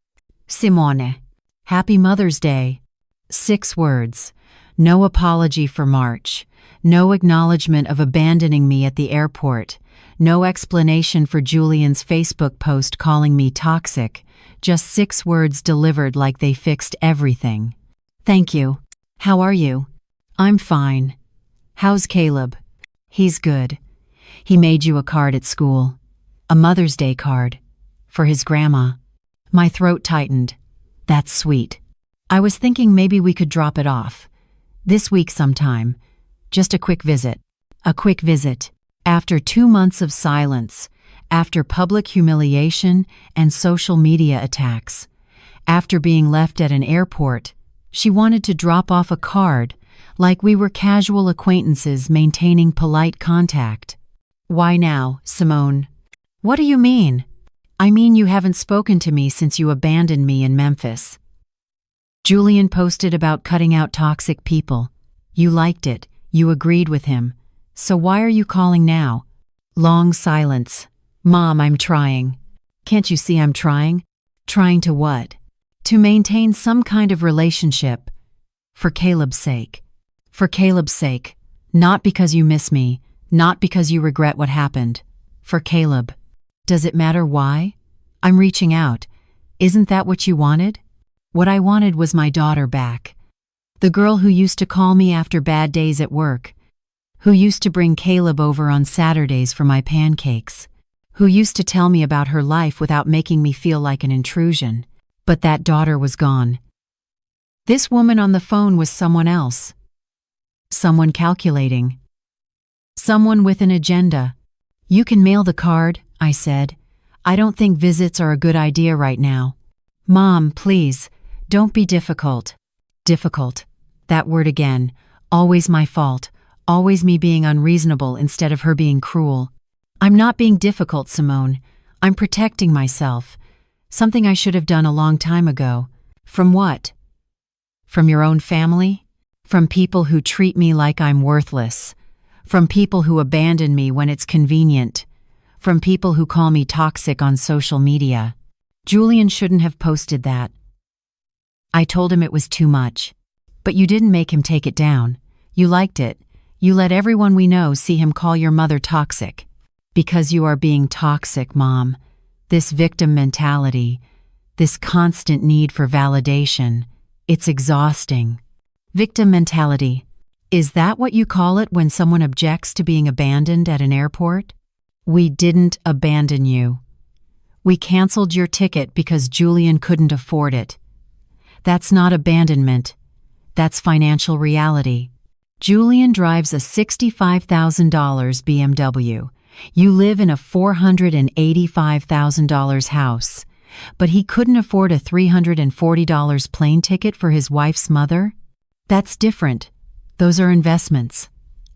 Simone. Happy Mother's Day. 6 words. No apology for March. No acknowledgement of abandoning me at the airport. No explanation for Julian's Facebook post calling me toxic. Just 6 words delivered like they fixed everything. Thank you. How are you? I'm fine. How's Caleb? He's good. He made you a card at school. A Mother's Day card. For his grandma. My throat tightened. That's sweet. I was thinking maybe we could drop it off. This week sometime. Just a quick visit. A quick visit. After 2 months of silence. After public humiliation and social media attacks. After being left at an airport, she wanted to drop off a card, like we were casual acquaintances maintaining polite contact. Why now, Simone? What do you mean? I mean you haven't spoken to me since you abandoned me in Memphis. Julian posted about cutting out toxic people. You liked it, you agreed with him. So why are you calling now? Long silence. Mom, I'm trying. Can't you see I'm trying? Trying to what? To maintain some kind of relationship. For Caleb's sake. For Caleb's sake. Not because you miss me. Not because you regret what happened. For Caleb. Does it matter why? I'm reaching out. Isn't that what you wanted? What I wanted was my daughter back. The girl who used to call me after bad days at work. Who used to bring Caleb over on Saturdays for my pancakes. Who used to tell me about her life without making me feel like an intrusion. But that daughter was gone. This woman on the phone was someone else. Someone calculating. Someone with an agenda. You can mail the card, I said. I don't think visits are a good idea right now. Mom, please, don't be difficult. Difficult. That word again. Always my fault. Always me being unreasonable instead of her being cruel. I'm not being difficult, Simone. I'm protecting myself. Something I should have done a long time ago. From what? From your own family? From people who treat me like I'm worthless. From people who abandon me when it's convenient. From people who call me toxic on social media. Julian shouldn't have posted that. I told him it was too much. But you didn't make him take it down. You liked it. You let everyone we know see him call your mother toxic. Because you are being toxic, Mom. This victim mentality, this constant need for validation, it's exhausting. Victim mentality. Is that what you call it when someone objects to being abandoned at an airport? We didn't abandon you. We canceled your ticket because Julian couldn't afford it. That's not abandonment. That's financial reality. Julian drives a $65,000 BMW. You live in a $485,000 house, but he couldn't afford a $340 plane ticket for his wife's mother? That's different. Those are investments.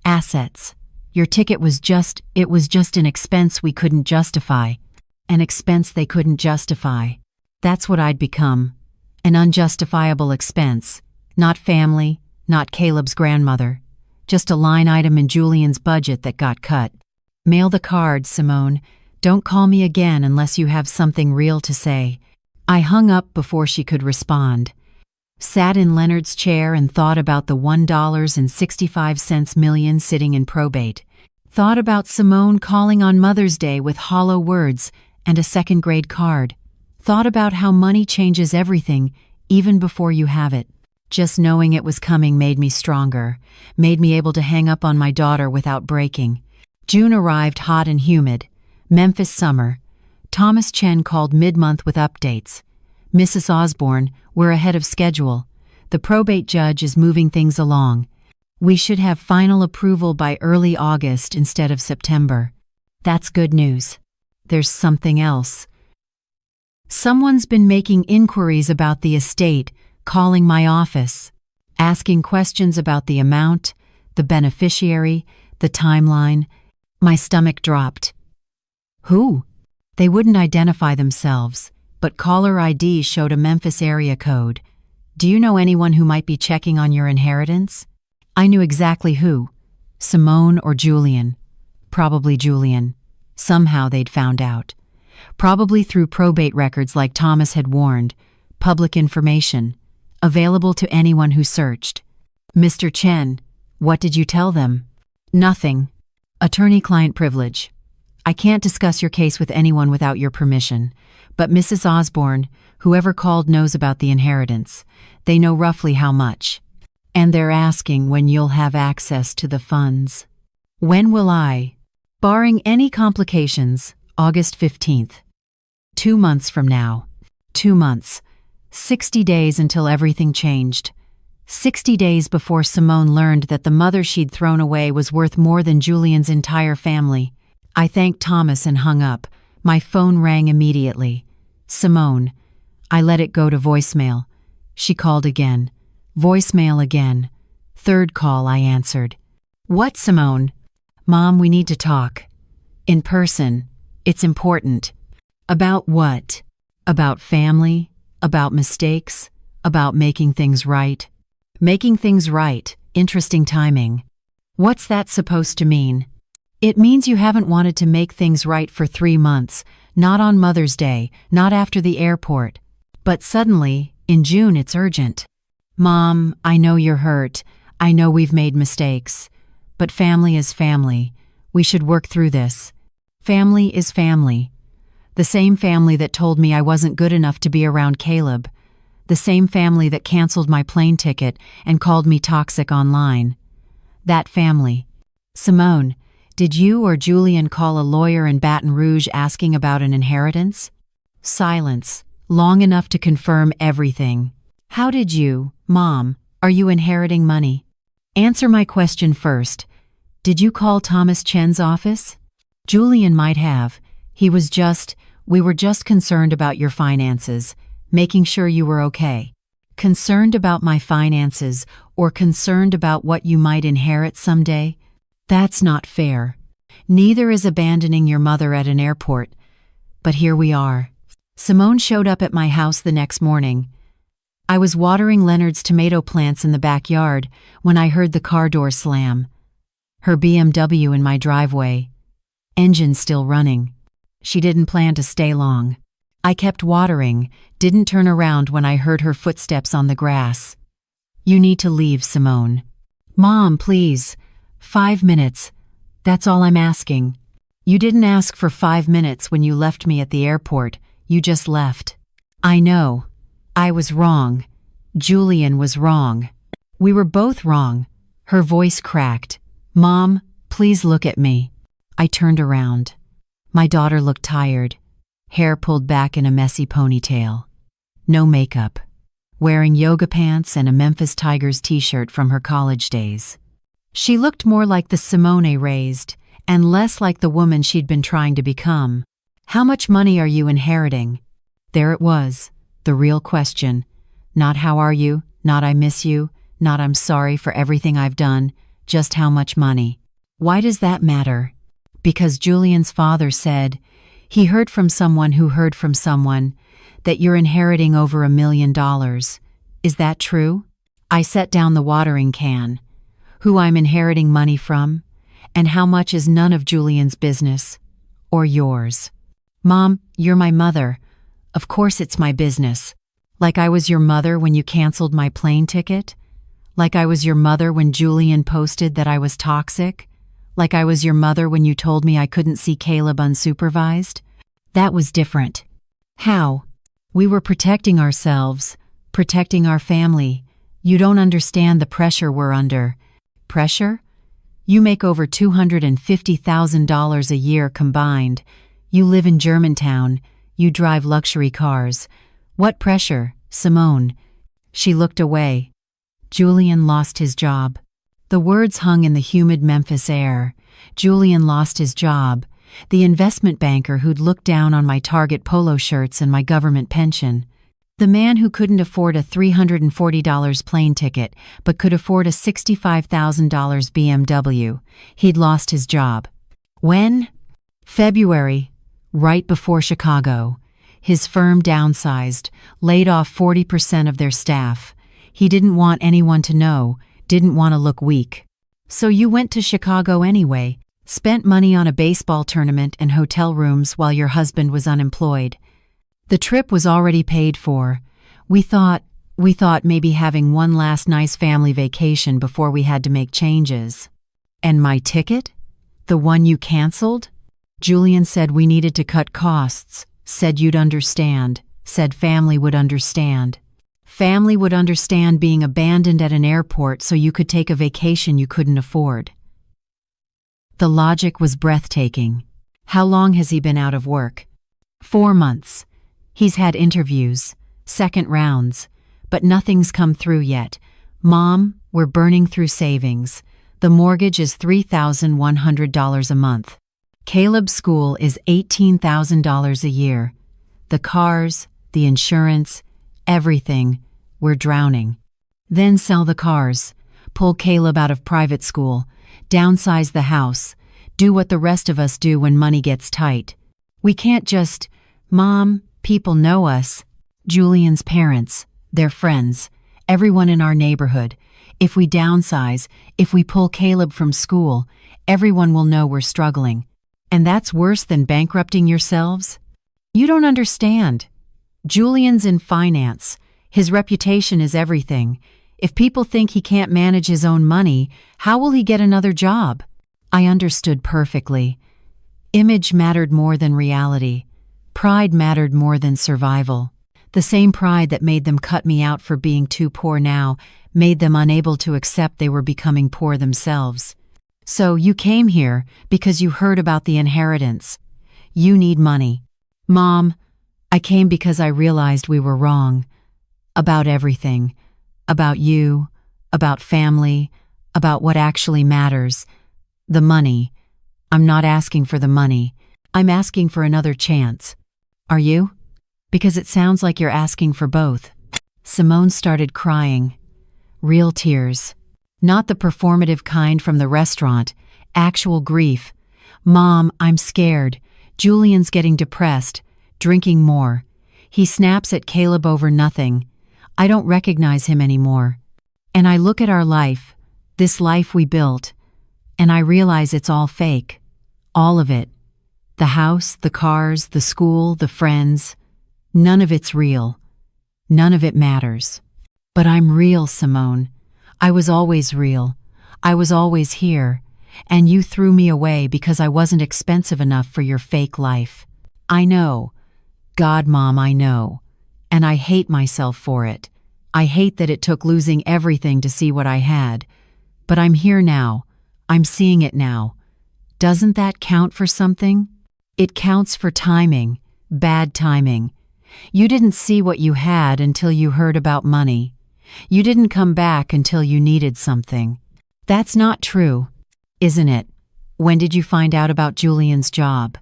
Assets. Your ticket was just an expense we couldn't justify. An expense they couldn't justify. That's what I'd become. An unjustifiable expense. Not family, not Caleb's grandmother. Just a line item in Julian's budget that got cut. Mail the card, Simone. Don't call me again unless you have something real to say. I hung up before she could respond. Sat in Leonard's chair and thought about the $1.65 million sitting in probate. Thought about Simone calling on Mother's Day with hollow words and a second-grade card. Thought about how money changes everything, even before you have it. Just knowing it was coming made me stronger, made me able to hang up on my daughter without breaking. June arrived hot and humid. Memphis summer. Thomas Chen called mid-month with updates. Mrs. Osborne, we're ahead of schedule. The probate judge is moving things along. We should have final approval by early August instead of September. That's good news. There's something else. Someone's been making inquiries about the estate, calling my office, asking questions about the amount, the beneficiary, the timeline. My stomach dropped. Who? They wouldn't identify themselves, but caller ID showed a Memphis area code. Do you know anyone who might be checking on your inheritance? I knew exactly who. Simone or Julian. Probably Julian. Somehow they'd found out. Probably through probate records like Thomas had warned. Public information. Available to anyone who searched. Mr. Chen, what did you tell them? Nothing. Attorney-client privilege. I can't discuss your case with anyone without your permission, but Mrs. Osborne, whoever called knows about the inheritance. They know roughly how much. And they're asking when you'll have access to the funds. When will I? Barring any complications, August 15th. 2 months from now. 2 months. 60 days until everything changed. 60 days before Simone learned that the mother she'd thrown away was worth more than Julian's entire family. I thanked Thomas and hung up. My phone rang immediately. Simone. I let it go to voicemail. She called again. Voicemail again. Third call, I answered. What, Simone? Mom, we need to talk. In person. It's important. About what? About family? About mistakes? About making things right? Making things right. Interesting timing. What's that supposed to mean? It means you haven't wanted to make things right for 3 months, not on Mother's Day, not after the airport. But suddenly, in June, it's urgent. Mom, I know you're hurt. I know we've made mistakes. But family is family. We should work through this. Family is family. The same family that told me I wasn't good enough to be around Caleb. The same family that canceled my plane ticket and called me toxic online. That family. Simone, did you or Julian call a lawyer in Baton Rouge asking about an inheritance? Silence, long enough to confirm everything. How did you, Mom, are you inheriting money? Answer my question first. Did you call Thomas Chen's office? Julian might have. We were just concerned about your finances, making sure you were okay. Concerned about my finances or concerned about what you might inherit someday? That's not fair. Neither is abandoning your mother at an airport. But here we are. Simone showed up at my house the next morning. I was watering Leonard's tomato plants in the backyard when I heard the car door slam. Her BMW in my driveway. Engine still running. She didn't plan to stay long. I kept watering, didn't turn around when I heard her footsteps on the grass. You need to leave, Simone. Mom, please. 5 minutes. That's all I'm asking. You didn't ask for 5 minutes when you left me at the airport. You just left. I know. I was wrong. Julian was wrong. We were both wrong. Her voice cracked. Mom, please look at me. I turned around. My daughter looked tired. Hair pulled back in a messy ponytail. No makeup. Wearing yoga pants and a Memphis Tigers t-shirt from her college days. She looked more like the Simone raised, and less like the woman she'd been trying to become. How much money are you inheriting? There it was. The real question. Not how are you, not I miss you, not I'm sorry for everything I've done, just how much money. Why does that matter? Because Julian's father said, he heard from someone who heard from someone, that you're inheriting over $1 million. Is that true? I set down the watering can. Who I'm inheriting money from, and how much is none of Julian's business. Or yours. Mom, you're my mother. Of course it's my business. Like I was your mother when you canceled my plane ticket? Like I was your mother when Julian posted that I was toxic? Like I was your mother when you told me I couldn't see Caleb unsupervised? That was different. How? We were protecting ourselves, protecting our family. You don't understand the pressure we're under. Pressure? You make over $250,000 a year combined. You live in Germantown. You drive luxury cars. What pressure, Simone? She looked away. Julian lost his job. The words hung in the humid Memphis air. Julian lost his job. The investment banker who'd looked down on my Target polo shirts and my government pension. The man who couldn't afford a $340 plane ticket but could afford a $65,000 BMW. He'd lost his job. When? February. Right before Chicago. His firm downsized, laid off 40% of their staff. He didn't want anyone to know, didn't want to look weak. So you went to Chicago anyway, spent money on a baseball tournament and hotel rooms while your husband was unemployed. The trip was already paid for. We thought maybe having one last nice family vacation before we had to make changes. And my ticket? The one you canceled? Julian said we needed to cut costs, said you'd understand, said family would understand. Family would understand being abandoned at an airport so you could take a vacation you couldn't afford. The logic was breathtaking. How long has he been out of work? 4 months. He's had interviews, second rounds, but nothing's come through yet. Mom, we're burning through savings. The mortgage is $3,100 a month. Caleb's school is $18,000 a year. The cars, the insurance, everything, we're drowning. Then sell the cars, pull Caleb out of private school, downsize the house, do what the rest of us do when money gets tight. We can't just, Mom, people know us. Julian's parents, their friends, everyone in our neighborhood. If we downsize, if we pull Caleb from school, everyone will know we're struggling. And that's worse than bankrupting yourselves? You don't understand. Julian's in finance. His reputation is everything. If people think he can't manage his own money, how will he get another job? I understood perfectly. Image mattered more than reality. Pride mattered more than survival. The same pride that made them cut me out for being too poor now made them unable to accept they were becoming poor themselves. So you came here because you heard about the inheritance. You need money. Mom, I came because I realized we were wrong. About everything. About you, about family, about what actually matters. The money. I'm not asking for the money. I'm asking for another chance. Are you? Because it sounds like you're asking for both. Simone started crying. Real tears. Not the performative kind from the restaurant. Actual grief. Mom, I'm scared. Julian's getting depressed, drinking more. He snaps at Caleb over nothing. I don't recognize him anymore. And I look at our life, this life we built, and I realize it's all fake. All of it. The house, the cars, the school, the friends. None of it's real. None of it matters. But I'm real, Simone. I was always real. I was always here. And you threw me away because I wasn't expensive enough for your fake life. I know. God, Mom, I know. And I hate myself for it. I hate that it took losing everything to see what I had. But I'm here now. I'm seeing it now. Doesn't that count for something? It counts for timing. Bad timing. You didn't see what you had until you heard about money. You didn't come back until you needed something. That's not true, isn't it? When did you find out about Julian's job?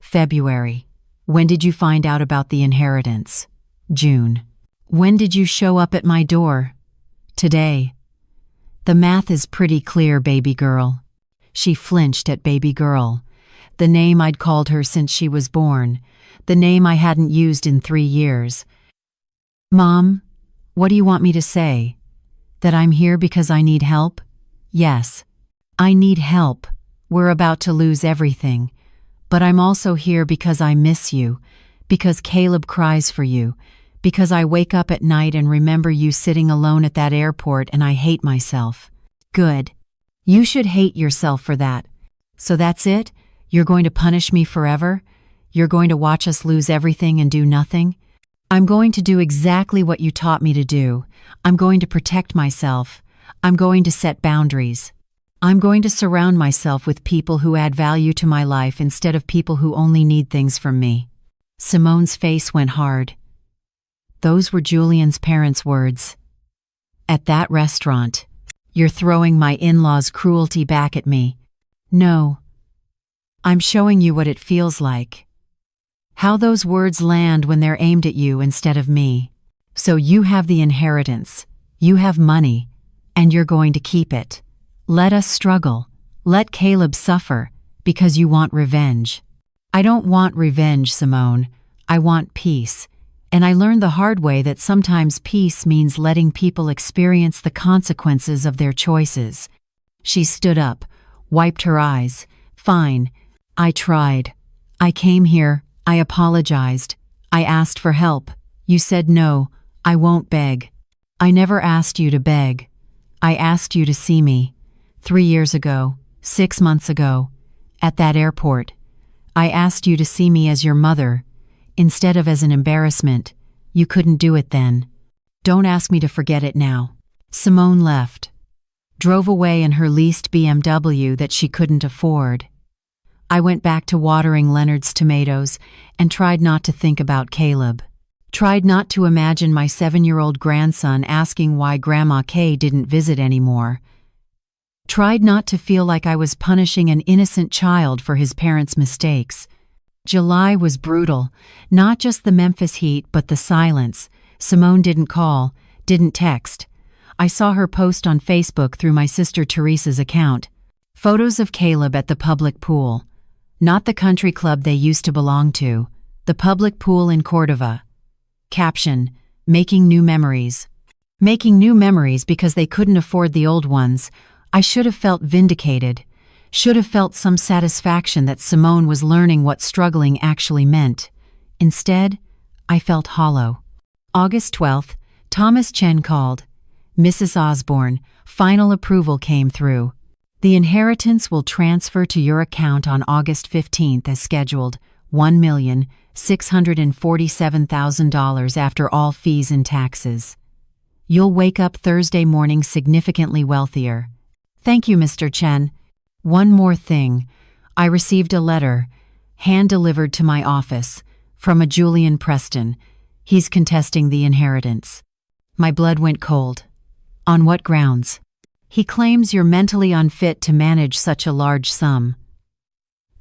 February. When did you find out about the inheritance? June. When did you show up at my door? Today. The math is pretty clear, baby girl. She flinched at baby girl, the name I'd called her since she was born, the name I hadn't used in 3 years. Mom, what do you want me to say? That I'm here because I need help? Yes. I need help. We're about to lose everything. But I'm also here because I miss you, because Caleb cries for you, because I wake up at night and remember you sitting alone at that airport and I hate myself. Good. You should hate yourself for that. So that's it? You're going to punish me forever? You're going to watch us lose everything and do nothing? I'm going to do exactly what you taught me to do. I'm going to protect myself. I'm going to set boundaries. I'm going to surround myself with people who add value to my life instead of people who only need things from me. Simone's face went hard. Those were Julian's parents' words. At that restaurant. You're throwing my in-laws' cruelty back at me. No. I'm showing you what it feels like. How those words land when they're aimed at you instead of me. So you have the inheritance. You have money. And you're going to keep it. Let us struggle. Let Caleb suffer, because you want revenge. I don't want revenge, Simone. I want peace. And I learned the hard way that sometimes peace means letting people experience the consequences of their choices. She stood up, wiped her eyes. Fine. I tried. I came here. I apologized. I asked for help. You said no. I won't beg. I never asked you to beg. I asked you to see me. 3 years ago, 6 months ago, at that airport. I asked you to see me as your mother, instead of as an embarrassment. You couldn't do it then. Don't ask me to forget it now." Simone left, drove away in her leased BMW that she couldn't afford. I went back to watering Leonard's tomatoes and tried not to think about Caleb. Tried not to imagine my 7-year-old grandson asking why Grandma Kay didn't visit anymore. Tried not to feel like I was punishing an innocent child for his parents' mistakes. July was brutal, not just the Memphis heat but the silence. Simone didn't call, didn't text. I saw her post on Facebook through my sister Teresa's account. Photos of Caleb at the public pool. Not the country club they used to belong to, the public pool in Cordova. Caption: "Making new memories." Making new memories because they couldn't afford the old ones. I should have felt vindicated. Should have felt some satisfaction that Simone was learning what struggling actually meant. Instead, I felt hollow. August 12th, Thomas Chen called. "Mrs. Osborne, final approval came through. The inheritance will transfer to your account on August 15th as scheduled, $1,647,000 after all fees and taxes. You'll wake up Thursday morning significantly wealthier. Thank you, Mr. Chen. One more thing. I received a letter, hand-delivered to my office, from a Julian Preston. He's contesting the inheritance." My blood went cold. On what grounds? He claims you're mentally unfit to manage such a large sum.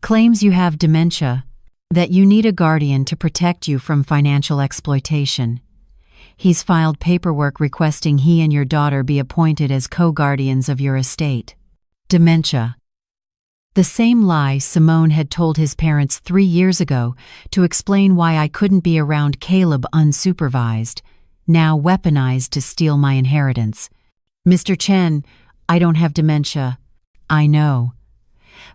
Claims you have dementia, that you need a guardian to protect you from financial exploitation. He's filed paperwork requesting he and your daughter be appointed as co-guardians of your estate. Dementia. The same lie Simone had told his parents 3 years ago to explain why I couldn't be around Caleb unsupervised, now weaponized to steal my inheritance. "Mr. Chen, I don't have dementia." "I know.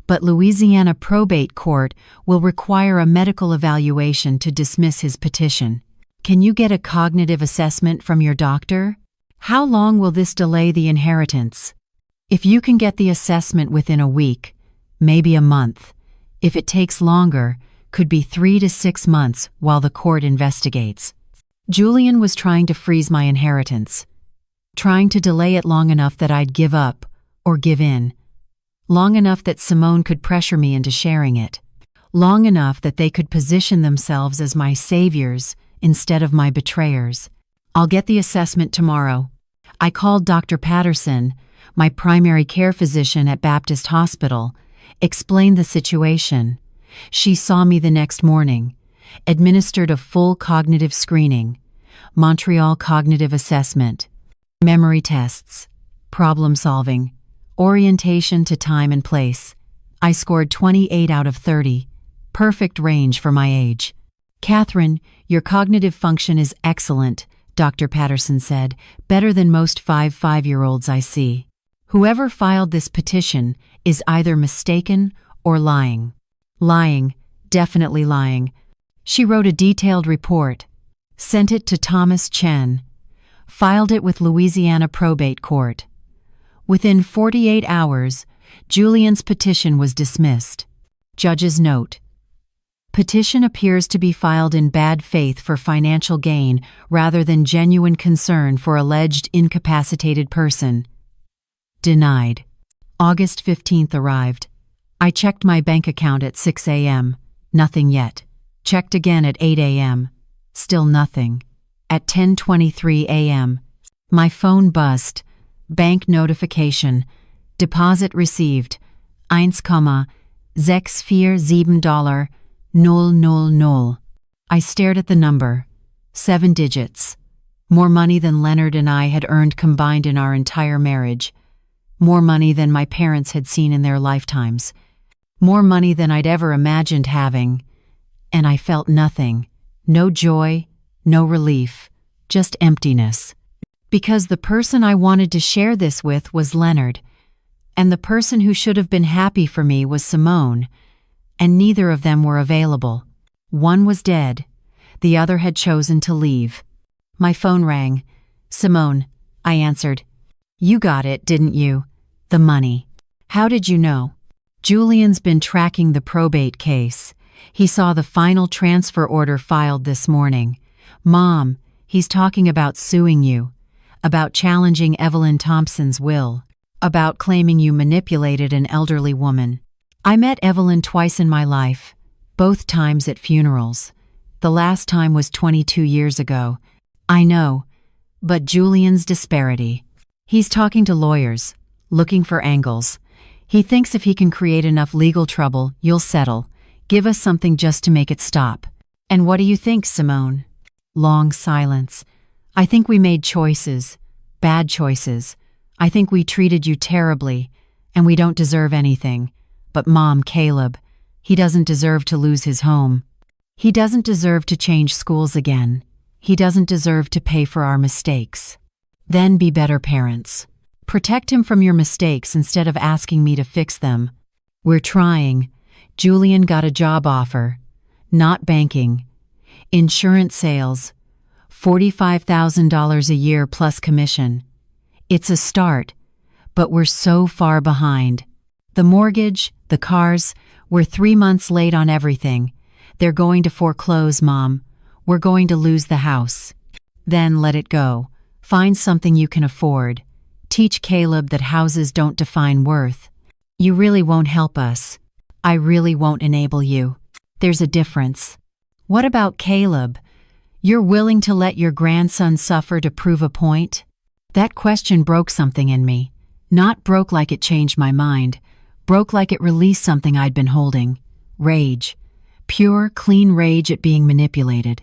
But Louisiana probate court will require a medical evaluation to dismiss his petition. Can you get a cognitive assessment from your doctor? How long will this delay the inheritance? If you can get the assessment within a week, maybe a month. If it takes longer, could be 3 to 6 months while the court investigates." Julian was trying to freeze my inheritance, trying to delay it long enough that I'd give up or give in, long enough that Simone could pressure me into sharing it, long enough that they could position themselves as my saviors instead of my betrayers. "I'll get the assessment tomorrow." I called Dr. Patterson, my primary care physician at Baptist Hospital, explained the situation. She saw me the next morning, administered a full cognitive screening, Montreal Cognitive Assessment, memory tests, problem solving, orientation to time and place. I scored 28 out of 30, perfect range for my age. "Catherine, your cognitive function is excellent," Dr. Patterson said, "better than most 5-5-year-olds I see. Whoever filed this petition is either mistaken or lying." Lying, definitely lying. She wrote a detailed report, sent it to Thomas Chen, filed it with Louisiana probate court. Within 48 hours, Julian's petition was dismissed. Judge's note: petition appears to be filed in bad faith for financial gain rather than genuine concern for alleged incapacitated person. Denied. August 15th arrived. I checked my bank account at 6 a.m. Nothing yet. Checked again at 8 a.m. Still nothing. At 10:23 a.m. my phone buzzed. Bank notification. Deposit received. 1,647,000. I stared at the number. 7 digits. More money than Leonard and I had earned combined in our entire marriage. More money than my parents had seen in their lifetimes. More money than I'd ever imagined having. And I felt nothing. No joy, no relief, just emptiness. Because the person I wanted to share this with was Leonard, and the person who should have been happy for me was Simone, and neither of them were available. One was dead, the other had chosen to leave. My phone rang. "Simone," I answered. "You got it, didn't you? The money. How did you know?" "Julian's been tracking the probate case. He saw the final transfer order filed this morning. Mom, He's talking about suing you, about challenging Evelyn Thompson's will, about claiming you manipulated an elderly woman. I met Evelyn twice in my life, both times at funerals. The last time was 22 years ago. I know, but Julian's disparity. He's talking to lawyers, looking for angles. He thinks if he can create enough legal trouble, you'll settle. Give us something just to make it stop. And what do you think, Simone? Long silence. I think we made choices, bad choices. I think we treated you terribly, and we don't deserve anything. But Mom, Caleb, he doesn't deserve to lose his home. He doesn't deserve to change schools again. He doesn't deserve to pay for our mistakes. Then be better parents. Protect him from your mistakes instead of asking me to fix them. We're trying. Julian got a job offer. Not banking. Insurance sales. $45,000 a year plus commission. It's a start, but we're so far behind. The mortgage, the cars, we're 3 months late on everything. They're going to foreclose, Mom. We're going to lose the house. Then let it go. Find something you can afford. Teach Caleb that houses don't define worth. You really won't help us. I really won't enable you. There's a difference. What about Caleb? You're willing to let your grandson suffer to prove a point? That question broke something in me. Not broke like it changed my mind. Broke like it released something I'd been holding. Rage. Pure, clean rage at being manipulated.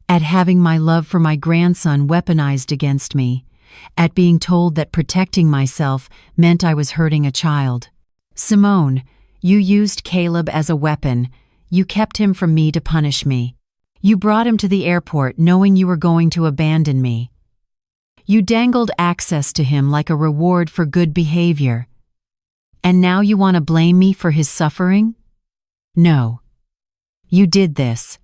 At having my love for my grandson weaponized against me. At being told that protecting myself meant I was hurting a child. Simone, you used Caleb as a weapon. You kept him from me to punish me. You brought him to the airport knowing you were going to abandon me. You dangled access to him like a reward for good behavior. And now you want to blame me for his suffering? No. You did this.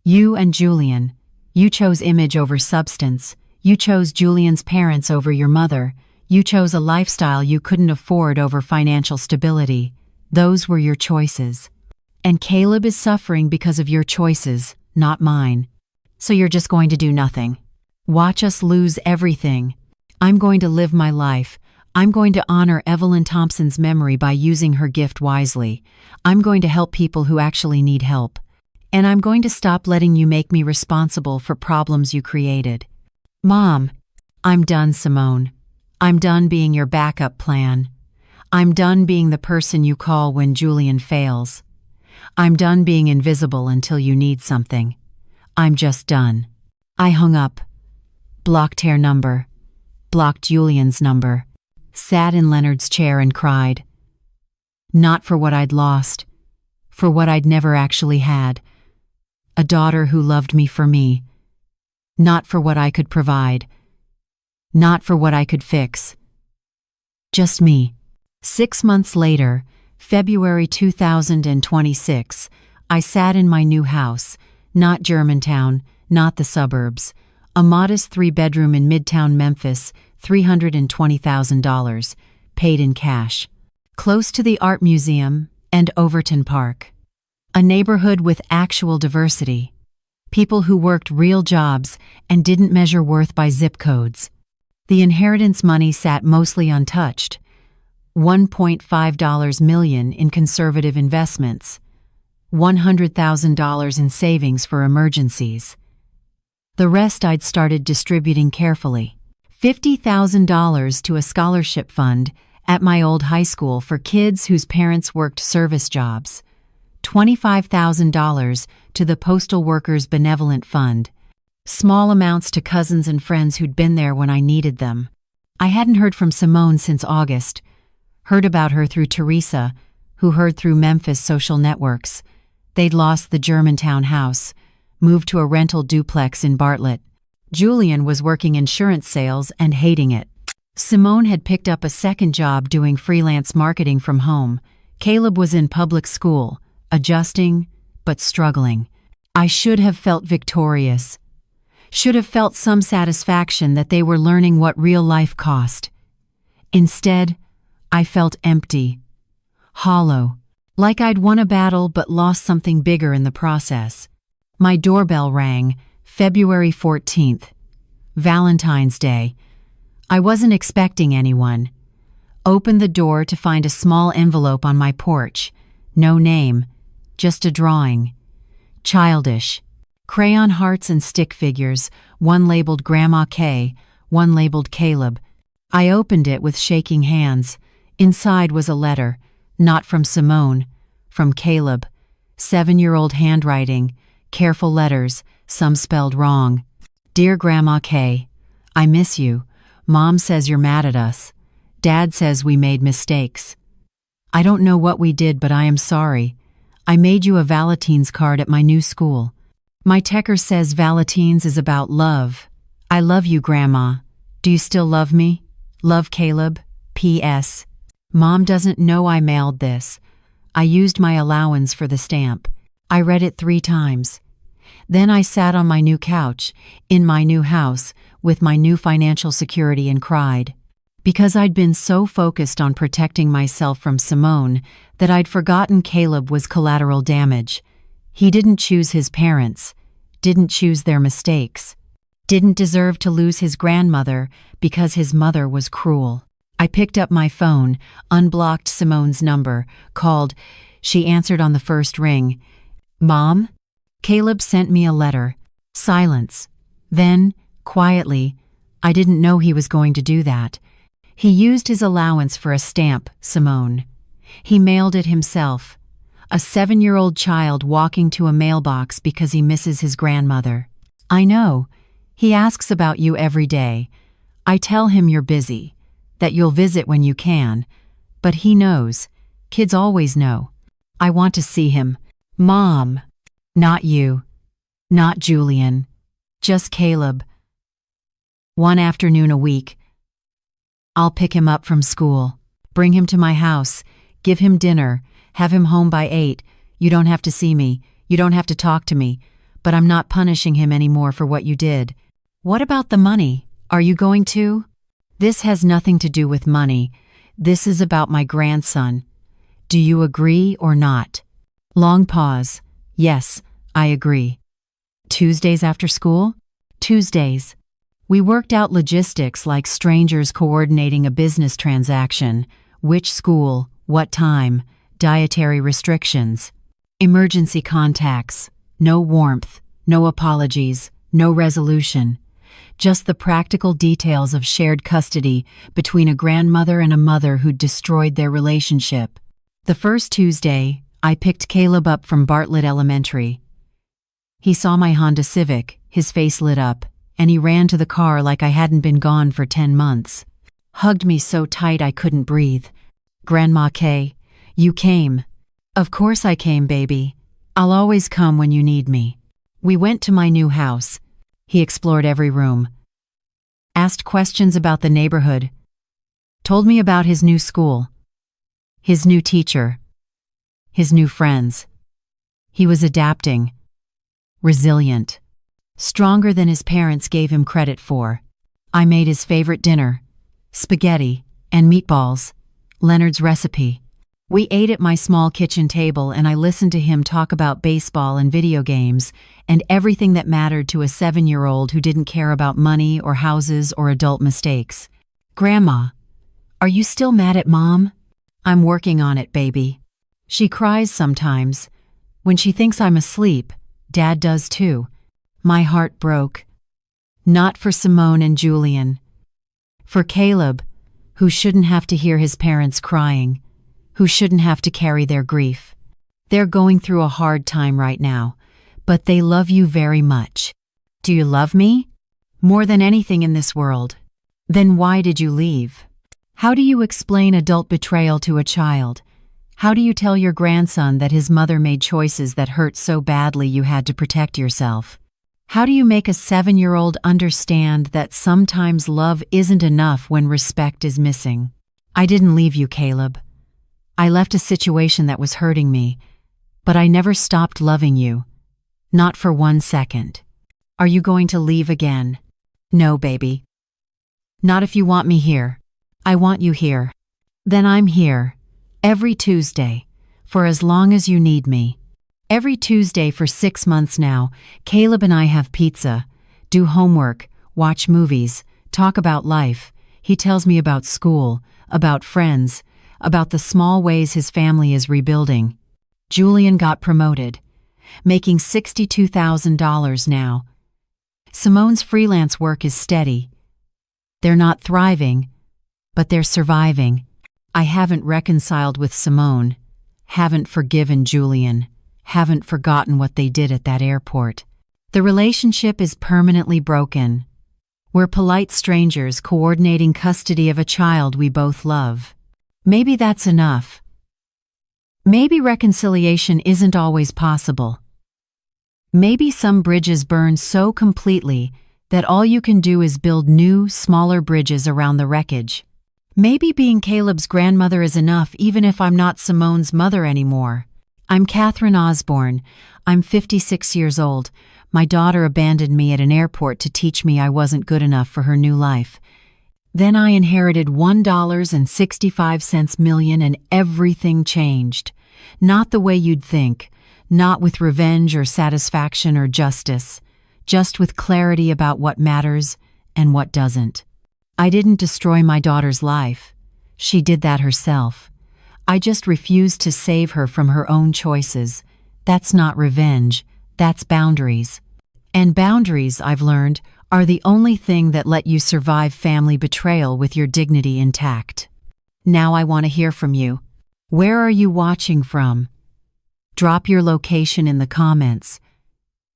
You and Julian. You chose image over substance. You chose Julian's parents over your mother. You chose a lifestyle you couldn't afford over financial stability. Those were your choices. And Caleb is suffering because of your choices, not mine. So you're just going to do nothing. Watch us lose everything. I'm going to live my life. I'm going to honor Evelyn Thompson's memory by using her gift wisely. I'm going to help people who actually need help. And I'm going to stop letting you make me responsible for problems you created. Mom, I'm done, Simone. I'm done being your backup plan. I'm done being the person you call when Julian fails. I'm done being invisible until you need something. I'm just done. I hung up. Blocked her number. Blocked Julian's number. Sat in Leonard's chair and cried. Not for what I'd lost. For what I'd never actually had. A daughter who loved me for me. Not for what I could provide. Not for what I could fix. Just me. 6 months later, February 2026, I sat in my new house, not Germantown, not the suburbs, a modest 3-bedroom in Midtown Memphis, $320,000, paid in cash, close to the Art Museum and Overton Park. A neighborhood with actual diversity. People who worked real jobs and didn't measure worth by zip codes. The inheritance money sat mostly untouched. $1.5 million in conservative investments. $100,000 in savings for emergencies. The rest I'd started distributing carefully. $50,000 to a scholarship fund at my old high school for kids whose parents worked service jobs. $25,000 to the Postal Workers Benevolent Fund. Small amounts to cousins and friends who'd been there when I needed them. I hadn't heard from Simone since August. Heard about her through Teresa, who heard through Memphis social networks. They'd lost the Germantown house, moved to a rental duplex in Bartlett. Julian was working insurance sales and hating it. Simone had picked up a second job doing freelance marketing from home. Caleb was in public school, adjusting, but struggling. I should have felt victorious. Should have felt some satisfaction that they were learning what real life cost. Instead, I felt empty, hollow, like I'd won a battle but lost something bigger in the process. My doorbell rang, February 14th. Valentine's Day. I wasn't expecting anyone. Opened the door to find a small envelope on my porch. No name, just a drawing. Childish. Crayon hearts and stick figures, one labeled Grandma K, one labeled Caleb. I opened it with shaking hands. Inside was a letter, not from Simone, from Caleb. 7-year-old handwriting, careful letters, some spelled wrong. Dear Grandma K, I miss you. Mom says you're mad at us. Dad says we made mistakes. I don't know what we did, but I am sorry. I made you a Valentine's card at my new school. My techer says Valentine's is about love. I love you, Grandma. Do you still love me? Love, Caleb. P.S. Mom doesn't know I mailed this. I used my allowance for the stamp. I read it 3 times. Then I sat on my new couch, in my new house, with my new financial security and cried. Because I'd been so focused on protecting myself from Simone that I'd forgotten Caleb was collateral damage. He didn't choose his parents, didn't choose their mistakes, didn't deserve to lose his grandmother because his mother was cruel. I picked up my phone, unblocked Simone's number, called. She answered on the first ring. Mom? Caleb sent me a letter. Silence. Then, quietly, I didn't know he was going to do that. He used his allowance for a stamp, Simone. He mailed it himself. A 7-year-old child walking to a mailbox because he misses his grandmother. I know. He asks about you every day. I tell him you're busy, that you'll visit when you can. But he knows. Kids always know. I want to see him. Mom. Not you. Not Julian. Just Caleb. One afternoon a week. I'll pick him up from school, bring him to my house, give him dinner, have him home by 8. You don't have to see me, you don't have to talk to me, but I'm not punishing him anymore for what you did. What about the money? Are you going to? This has nothing to do with money. This is about my grandson. Do you agree or not? Long pause. Yes, I agree. Tuesdays after school? Tuesdays. We worked out logistics like strangers coordinating a business transaction. Which school, what time, dietary restrictions, emergency contacts, no warmth, no apologies, no resolution. Just the practical details of shared custody between a grandmother and a mother who'd destroyed their relationship. The first Tuesday, I picked Caleb up from Bartlett Elementary. He saw my Honda Civic, his face lit up, and he ran to the car like I hadn't been gone for 10 months. Hugged me so tight I couldn't breathe. Grandma K, you came. Of course I came, baby. I'll always come when you need me. We went to my new house. He explored every room. Asked questions about the neighborhood. Told me about his new school. His new teacher. His new friends. He was adapting. Resilient. Stronger than his parents gave him credit for. I made his favorite dinner. Spaghetti and meatballs. Leonard's recipe. We ate at my small kitchen table and I listened to him talk about baseball and video games and everything that mattered to a 7-year-old who didn't care about money or houses or adult mistakes. Grandma, are you still mad at Mom? I'm working on it, baby. She cries sometimes. When she thinks I'm asleep, Dad does too. My heart broke. Not for Simone and Julian. For Caleb, who shouldn't have to hear his parents crying, who shouldn't have to carry their grief. They're going through a hard time right now, but they love you very much. Do you love me? More than anything in this world. Then why did you leave? How do you explain adult betrayal to a child? How do you tell your grandson that his mother made choices that hurt so badly you had to protect yourself? How do you make a 7-year-old understand that sometimes love isn't enough when respect is missing? I didn't leave you, Caleb. I left a situation that was hurting me, but I never stopped loving you. Not for 1 second. Are you going to leave again? No, baby. Not if you want me here. I want you here. Then I'm here. Every Tuesday. For as long as you need me. Every Tuesday for 6 months now, Caleb and I have pizza, do homework, watch movies, talk about life. He tells me about school, about friends, about the small ways his family is rebuilding. Julian got promoted, making $62,000 now. Simone's freelance work is steady. They're not thriving, but they're surviving. I haven't reconciled with Simone, haven't forgiven Julian, haven't forgotten what they did at that airport. The relationship is permanently broken. We're polite strangers coordinating custody of a child we both love. Maybe that's enough. Maybe reconciliation isn't always possible. Maybe some bridges burn so completely that all you can do is build new, smaller bridges around the wreckage. Maybe being Caleb's grandmother is enough even if I'm not Simone's mother anymore. I'm Catherine Osborne. I'm 56 years old. My daughter abandoned me at an airport to teach me I wasn't good enough for her new life. Then I inherited $1.65 million and everything changed. Not the way you'd think, not with revenge or satisfaction or justice, just with clarity about what matters and what doesn't. I didn't destroy my daughter's life. She did that herself. I just refused to save her from her own choices. That's not revenge, that's boundaries. And boundaries, I've learned, are the only thing that let you survive family betrayal with your dignity intact. Now I want to hear from you. Where are you watching from? Drop your location in the comments.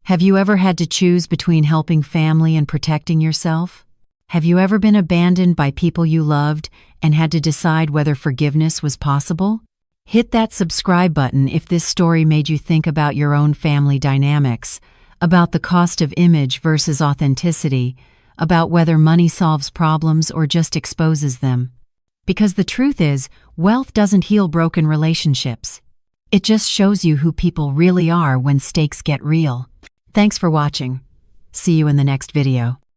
Have you ever had to choose between helping family and protecting yourself? Have you ever been abandoned by people you loved and had to decide whether forgiveness was possible? Hit that subscribe button if this story made you think about your own family dynamics, about the cost of image versus authenticity, about whether money solves problems or just exposes them. Because the truth is, wealth doesn't heal broken relationships. It just shows you who people really are when stakes get real. Thanks for watching. See you in the next video.